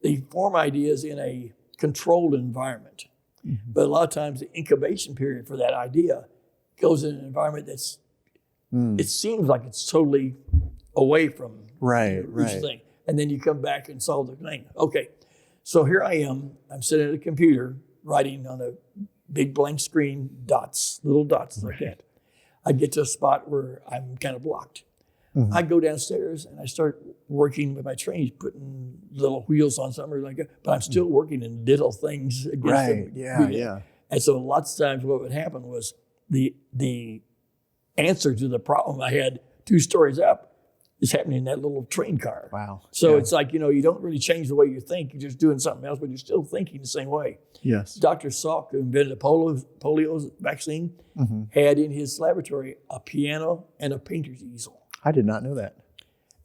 Speaker 2: they form ideas in a controlled environment.
Speaker 1: Mm-hmm.
Speaker 2: But a lot of times the incubation period for that idea goes in an environment that's, it seems like it's totally away from
Speaker 1: Right.
Speaker 2: the thing. And then you come back and solve the thing. Okay, so here I am. I'm sitting at a computer writing on a big blank screen, little dots like that. I get to a spot where I'm kind of blocked.
Speaker 1: Mm-hmm.
Speaker 2: I go downstairs and I start working with my trains, putting little wheels on something like that. But I'm still working in little things against
Speaker 1: Right.
Speaker 2: the
Speaker 1: Yeah.
Speaker 2: And so lots of times what would happen was the answer to the problem I had 2 stories up is happening in that little train car.
Speaker 1: Wow.
Speaker 2: So
Speaker 1: Yeah.
Speaker 2: it's like, you don't really change the way you think. You're just doing something else, but you're still thinking the same way.
Speaker 1: Yes.
Speaker 2: Dr. Salk, who invented the polio vaccine,
Speaker 1: Mm-hmm.
Speaker 2: had in his laboratory a piano and a painter's easel.
Speaker 1: I did not know that.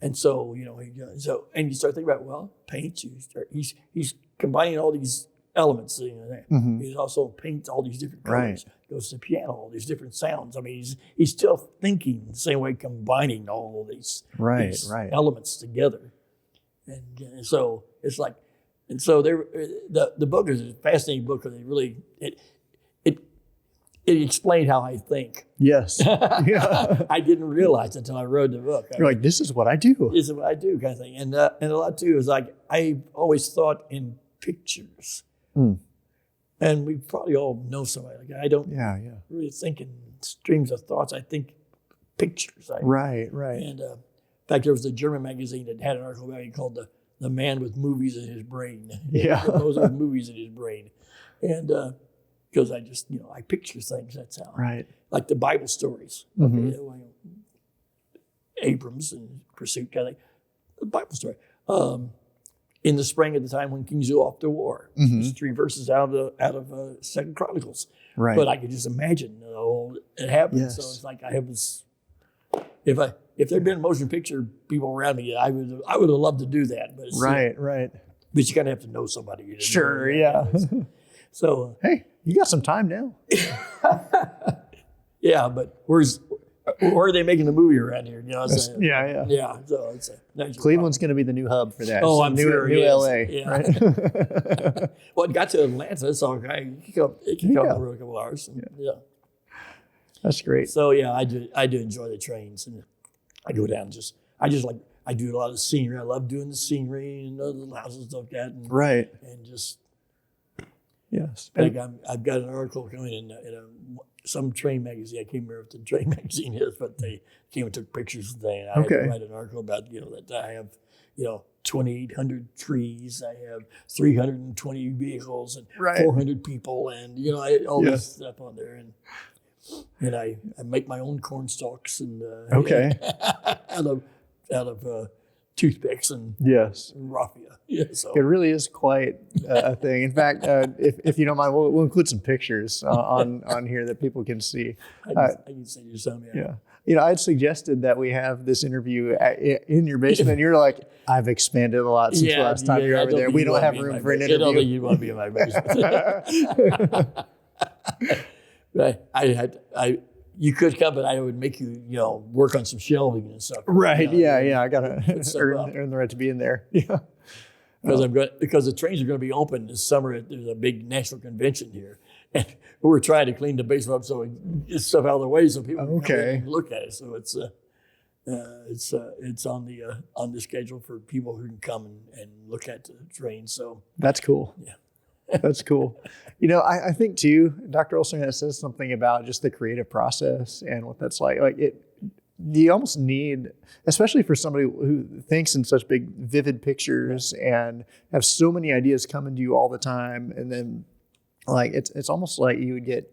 Speaker 2: And so, and you start thinking about, paint, he's combining all these elements.
Speaker 1: Mm-hmm.
Speaker 2: He also paints all these different
Speaker 1: Right.
Speaker 2: colors, goes to the piano, all these different sounds. I mean, he's still thinking the same way, combining all of these,
Speaker 1: Right.
Speaker 2: these
Speaker 1: Right.
Speaker 2: elements together. And so it's like, and so the book is a fascinating book because it explained how I think.
Speaker 1: Yes. Yeah.
Speaker 2: I didn't realize until I wrote the book.
Speaker 1: You're like, this is what I do.
Speaker 2: This is what I do, kind of thing. And a lot too is like I always thought in pictures, and we probably all know somebody like that. I don't
Speaker 1: Yeah.
Speaker 2: really think in streams of thoughts. I think pictures.
Speaker 1: Right.
Speaker 2: And in fact, there was a German magazine that had an article about it called "The Man with Movies in His Brain."
Speaker 1: Yeah.
Speaker 2: Those are movies in his brain, and because I just I picture things. That's how.
Speaker 1: Right.
Speaker 2: Like the Bible stories.
Speaker 1: Mm-hmm.
Speaker 2: Abrams and Pursuit kind of thing. The Bible story. In the spring at the time when kings go off to war.
Speaker 1: Mm-hmm.
Speaker 2: There's 3 verses out of 2 Chronicles.
Speaker 1: Right.
Speaker 2: But I could just imagine it happened.
Speaker 1: Yes.
Speaker 2: So it's like I have this. If there'd been motion picture people around me, I would have loved to do that. But
Speaker 1: Right.
Speaker 2: But you kind of have to know somebody.
Speaker 1: Sure. Yeah.
Speaker 2: So
Speaker 1: Hey, you got some time now.
Speaker 2: yeah, but where are they making the movie around here?
Speaker 1: Yeah.
Speaker 2: Yeah, so it's
Speaker 1: Cleveland's going to be the new hub for that.
Speaker 2: Oh,
Speaker 1: So
Speaker 2: I'm
Speaker 1: new,
Speaker 2: sure
Speaker 1: New
Speaker 2: it is.
Speaker 1: LA.
Speaker 2: Yeah.
Speaker 1: Right?
Speaker 2: Well, it got to Atlanta, so it kicked up the road a couple hours. And, yeah.
Speaker 1: That's great.
Speaker 2: So yeah, I do enjoy the trains, and I go down. I do a lot of scenery. I love doing the scenery and the little houses and stuff like that. And,
Speaker 1: Right.
Speaker 2: And just
Speaker 1: Yes.
Speaker 2: like I've got an article coming in some train magazine. I can't remember what the train magazine is, but they came and took pictures today, and I had to write an article about that I have 2,800 trees, I have 320 vehicles, and 400 people, and all this stuff on there, and I make my own corn stalks and out of toothpicks and
Speaker 1: Yes.
Speaker 2: raffia. Yeah, so.
Speaker 1: It really is quite a thing. In fact, if you don't mind, we'll include some pictures on here that people can see.
Speaker 2: I can send you some.
Speaker 1: Yeah. I'd suggested that we have this interview in your basement. You're like, I've expanded a lot since last time you were over there. We don't have room for an interview.
Speaker 2: I don't think you'd want to be in my basement. Right. You could come, but I would make you, work on some shelving and stuff.
Speaker 1: Right. Yeah. I gotta
Speaker 2: stuff up.
Speaker 1: earn the right to be in there. Yeah.
Speaker 2: Because the trains are going to be open this summer. There's a big national convention here, and we're trying to clean the basement up so we get stuff out of the way so people can come in and look at it. So it's on the schedule for people who can come and look at the trains. So
Speaker 1: that's cool.
Speaker 2: Yeah.
Speaker 1: That's cool. I think too, Dr. Holsinger says something about just the creative process and what that's like. You almost need, especially for somebody who thinks in such big, vivid pictures and have so many ideas coming to you all the time. And then it's almost like you would get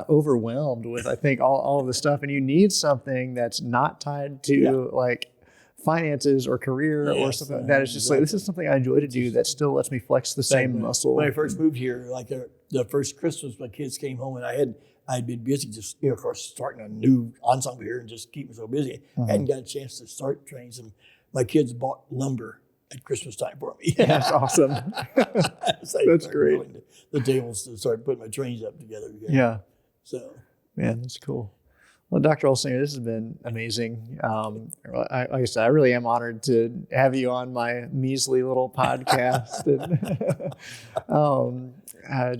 Speaker 1: overwhelmed with, I think, all of the stuff. And you need something that's not tied to finances or career or something that is just this is something I enjoy to do that still lets me flex the same muscle.
Speaker 2: When I first moved here, the first Christmas, my kids came home and I'd been busy just, of course, starting a new ensemble here and just keeping so busy. I hadn't got a chance to start trains, and my kids bought lumber at Christmas time for me.
Speaker 1: That's awesome.
Speaker 2: So
Speaker 1: that's great.
Speaker 2: The tables to start putting my trains up together again.
Speaker 1: Yeah.
Speaker 2: So,
Speaker 1: man, that's cool. Well, Dr. Holsinger, this has been amazing. Like I said, I really am honored to have you on my measly little podcast and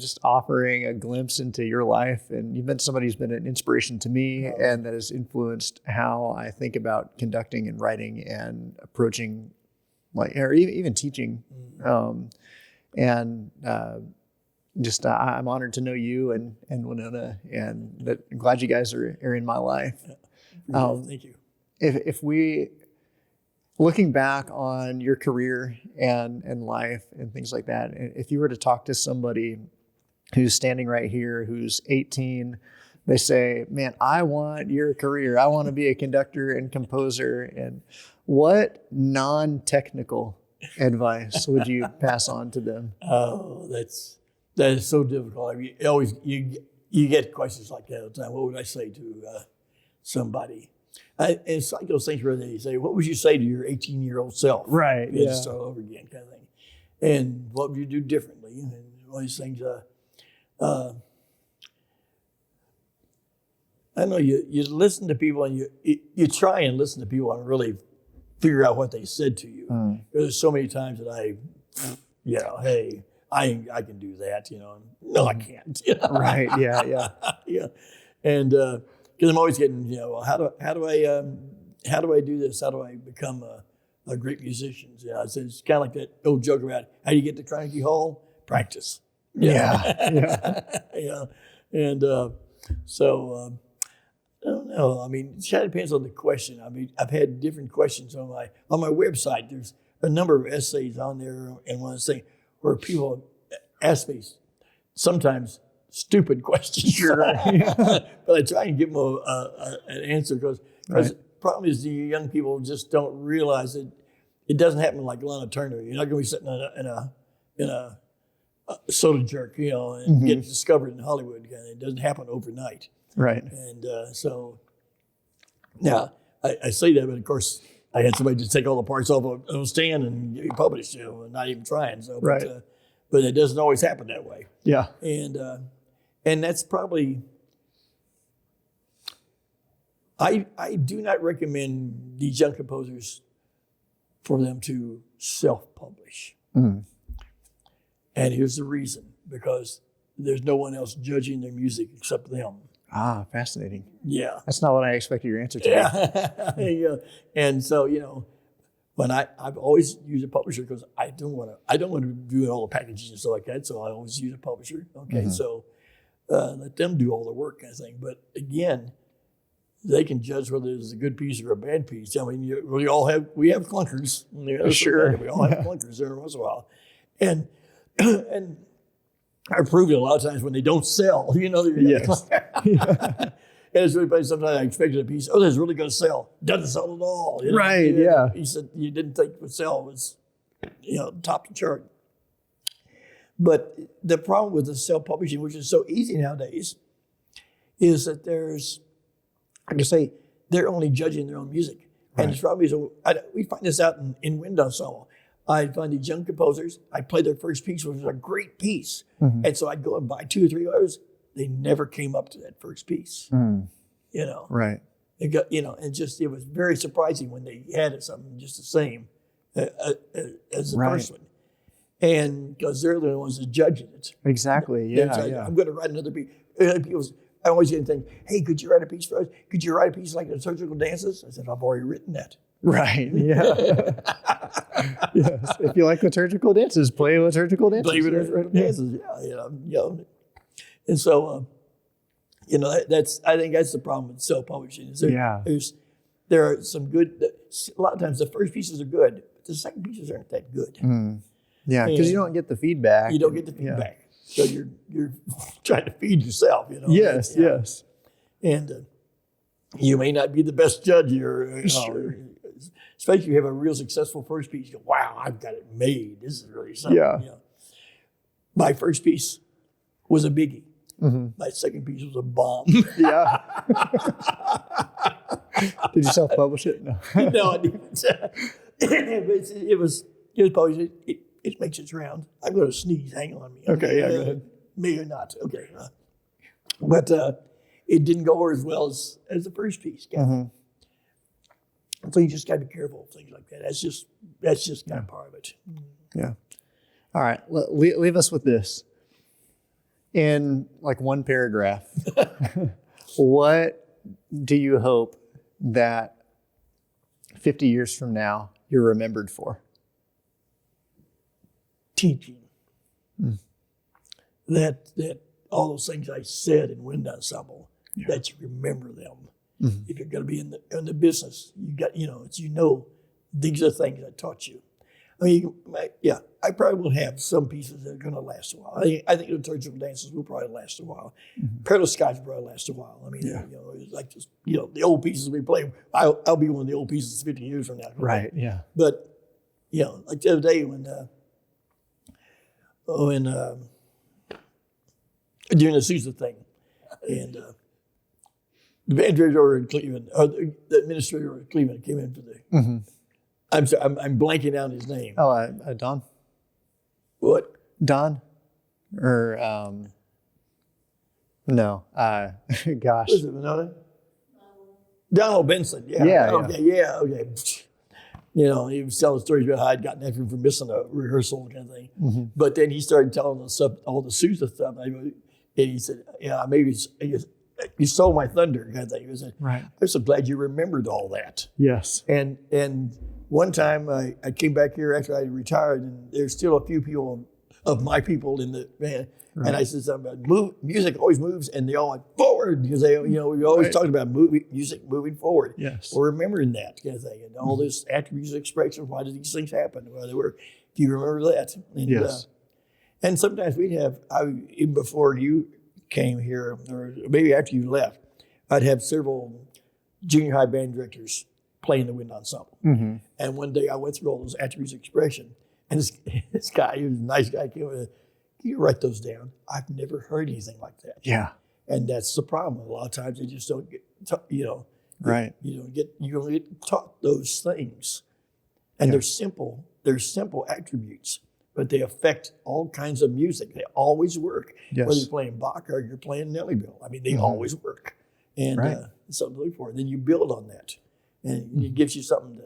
Speaker 1: just offering a glimpse into your life. And you've been somebody who's been an inspiration to me and that has influenced how I think about conducting and writing and approaching, or even teaching. I'm honored to know you and Winona, and I'm glad you guys are in my life.
Speaker 2: Thank you.
Speaker 1: If we, looking back on your career and life and things like that, if you were to talk to somebody who's standing right here, who's 18, they say, man, I want your career. I want to be a conductor and composer. And what non-technical advice would you pass on to them?
Speaker 2: Oh, that is so difficult. I mean, you get questions like that all the time. What would I say to somebody? It's like those things where they say, "What would you say to your 18-year-old self?"
Speaker 1: Right.
Speaker 2: You had to start over again, kind of thing. And what would you do differently? And all these things. I don't know. You listen to people, and you try and listen to people and really figure out what they said to you. There's so many times that hey, I can do that, No, I can't.
Speaker 1: Right. Yeah.
Speaker 2: Yeah. And because I'm always getting, how do I do this? How do I become a great musician? It's kind of like that old joke about how do you get to Carnegie Hall? Practice.
Speaker 1: Yeah.
Speaker 2: And so I don't know. I mean, it kind of depends on the question. I mean, I've had different questions on my website. There's a number of essays on there, and one thing where people ask me sometimes stupid questions.
Speaker 1: Sure.
Speaker 2: But I try and give them an answer because the problem is the young people just don't realize that it doesn't happen like Lana Turner. You're not going to be sitting in a soda jerk, and get discovered in Hollywood. It doesn't happen overnight.
Speaker 1: Right.
Speaker 2: And so now I say that, but of course I had somebody just take all the parts off on a stand and get published, not even trying. So, but it doesn't always happen that way.
Speaker 1: Yeah.
Speaker 2: And that's probably, I do not recommend these young composers for them to self-publish. And here's the reason, because there's no one else judging their music except them.
Speaker 1: Ah, fascinating.
Speaker 2: Yeah.
Speaker 1: That's not what I expected your answer to be.
Speaker 2: Yeah. And so, when I've always used a publisher because I don't want to do all the packaging and stuff like that. So I always use a publisher. Okay. So let them do all the work, kind of thing. But again, they can judge whether it's a good piece or a bad piece. I mean, we have clunkers.
Speaker 1: Sure.
Speaker 2: We all have clunkers every once in a while. And I've proved it a lot of times when they don't sell.
Speaker 1: Yes.
Speaker 2: And it's really funny. Sometimes I expected a piece. Oh, this is really going to sell. Doesn't sell at all.
Speaker 1: Right. Yeah.
Speaker 2: He said you didn't think it would sell. It was, top the chart. But the problem with the self-publishing, which is so easy nowadays, is that they're only judging their own music. Right. And it's probably we find this out in wind ensemble. I'd find these young composers. I'd play their first piece, which was a great piece. And so I'd go and buy 2 or 3 others. They never came up to that first piece.
Speaker 1: Right.
Speaker 2: It got, it was very surprising when they had something just the same as the first one. And because they're the ones that judging it.
Speaker 1: Exactly. Yeah.
Speaker 2: I'm going to write another piece. I always get to think, hey, could you write a piece for us? Could you write a piece like the surgical dances? I said, I've already written that.
Speaker 1: Right. Yeah. Yes. If you like liturgical dances, play liturgical dances.
Speaker 2: Play liturgical dances. Yeah. And so, I think that's the problem with self-publishing. There are some good. A lot of times, the first pieces are good, but the second pieces aren't that good.
Speaker 1: Yeah, because you don't get the feedback.
Speaker 2: You don't get the feedback, so you're trying to feed yourself.
Speaker 1: Yes. Yes.
Speaker 2: And you may not be the best judge here.
Speaker 1: Sure.
Speaker 2: Especially if you have a real successful first piece. You go, wow, I've got it made. This is really something.
Speaker 1: Yeah.
Speaker 2: My first piece was a biggie.
Speaker 1: Mm-hmm.
Speaker 2: My second piece was a bomb.
Speaker 1: Yeah. Did you self-publish it? No.
Speaker 2: No, I didn't. It was published. It makes its round. I'm going to sneeze. Hang on me.
Speaker 1: Okay, yeah, go ahead.
Speaker 2: May or not. Okay. But it didn't go over as well as the first piece.
Speaker 1: Mm-hmm.
Speaker 2: So you just got to be careful of things like that. That's just kind of part of it.
Speaker 1: Yeah. All right. Leave us with this. In like one paragraph, what do you hope that 50 years from now you're remembered for?
Speaker 2: Teaching. That all those things I said in wind ensemble, that you remember them. Mm-hmm. If you're going to be in the business, you got these are things I taught you. I mean, I probably will have some pieces that are going to last a while. I think the liturgical dances will probably last a while. Mm-hmm. Perilous Skies will probably last a while. I mean, it's like just, the old pieces we play. I'll be one of the old pieces 50 years from now.
Speaker 1: Right. Yeah.
Speaker 2: But like the other day when during the Caesar thing, and the band director in Cleveland, or the administrator in Cleveland came in for the. Mm-hmm. I'm sorry, I'm blanking out his name.
Speaker 1: Oh, Don?
Speaker 2: What?
Speaker 1: Don? Or, no. Gosh.
Speaker 2: Was it Winona? Donald Benson. Yeah.
Speaker 1: Yeah.
Speaker 2: Okay. Yeah. Okay. He was telling stories about how I'd gotten after him for missing a rehearsal kind of thing. Mm-hmm. But then he started telling us all the Sousa stuff. And he said, maybe you stole my thunder kind of thing. He said,
Speaker 1: right.
Speaker 2: I'm so glad you remembered all that.
Speaker 1: Yes.
Speaker 2: And one time I came back here after I retired, and there's still a few people of my people in the band. Right. And I said something about music always moves, and they all went forward because we always talked about music moving forward.
Speaker 1: Yes.
Speaker 2: Or remembering that kind of thing, and all this attributes of expression. Why did these things happen? Well, they were. Do you remember that? And,
Speaker 1: yes.
Speaker 2: And sometimes we'd have, even before you came here, or maybe after you left, I'd have several junior high band directors playing the wind ensemble. Mm-hmm. And one day I went through all those attributes of expression, and this guy, he was a nice guy, came over. You write those down. I've never heard anything like that.
Speaker 1: Yeah.
Speaker 2: And that's the problem. A lot of times they just don't get,
Speaker 1: right.
Speaker 2: You don't get taught those things. And they're simple attributes, but they affect all kinds of music. They always work.
Speaker 1: Yes.
Speaker 2: Whether you're playing Bach or you're playing Nellie Bill. I mean, they always work. And it's something to look for. Then you build on that. And it gives you something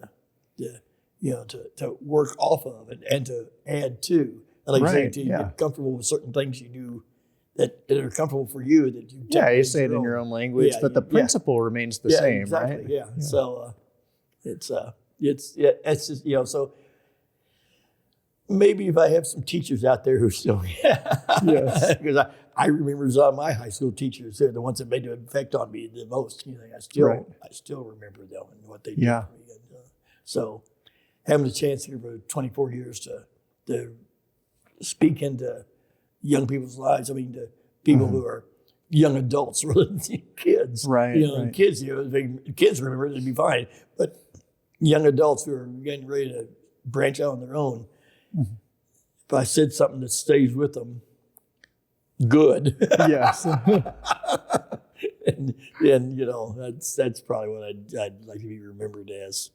Speaker 2: to work off of and to add to. And like you say, to get comfortable with certain things you do that are comfortable for you. That you
Speaker 1: you say it in your own language, but the principle remains the same,
Speaker 2: exactly,
Speaker 1: right?
Speaker 2: Yeah. So it's just so maybe if I have some teachers out there who still
Speaker 1: yes,
Speaker 2: because I remember some of my high school teachers, they're the ones that made an effect on me the most. I still remember them and what they did for me. And, so having the chance here for 24 years to speak into young people's lives. I mean, to people who are young adults rather than kids.
Speaker 1: Right.
Speaker 2: Kids, kids remember it, it'd be fine. But young adults who are getting ready to branch out on their own, if I said something that stays with them, good.
Speaker 1: Yes.
Speaker 2: and that's probably what I'd like to be remembered as.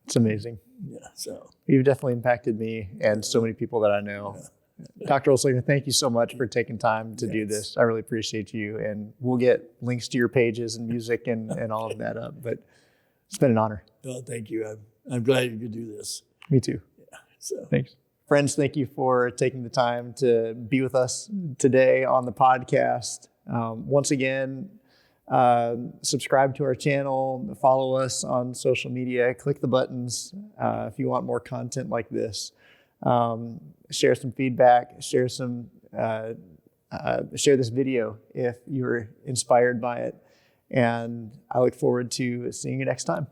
Speaker 1: It's amazing.
Speaker 2: Yeah. So
Speaker 1: you've definitely impacted me and so many people that I know. Yeah. Dr. Holsinger, thank you so much for taking time to do this. I really appreciate you. And we'll get links to your pages and music and all of that up. But it's been an honor.
Speaker 2: Well, thank you. I'm glad you could do this.
Speaker 1: Me too.
Speaker 2: Yeah. So
Speaker 1: thanks. Friends, thank you for taking the time to be with us today on the podcast. Once again, Subscribe to our channel, follow us on social media, click the buttons if you want more content like this. Share some feedback, share this video if you're inspired by it. And I look forward to seeing you next time.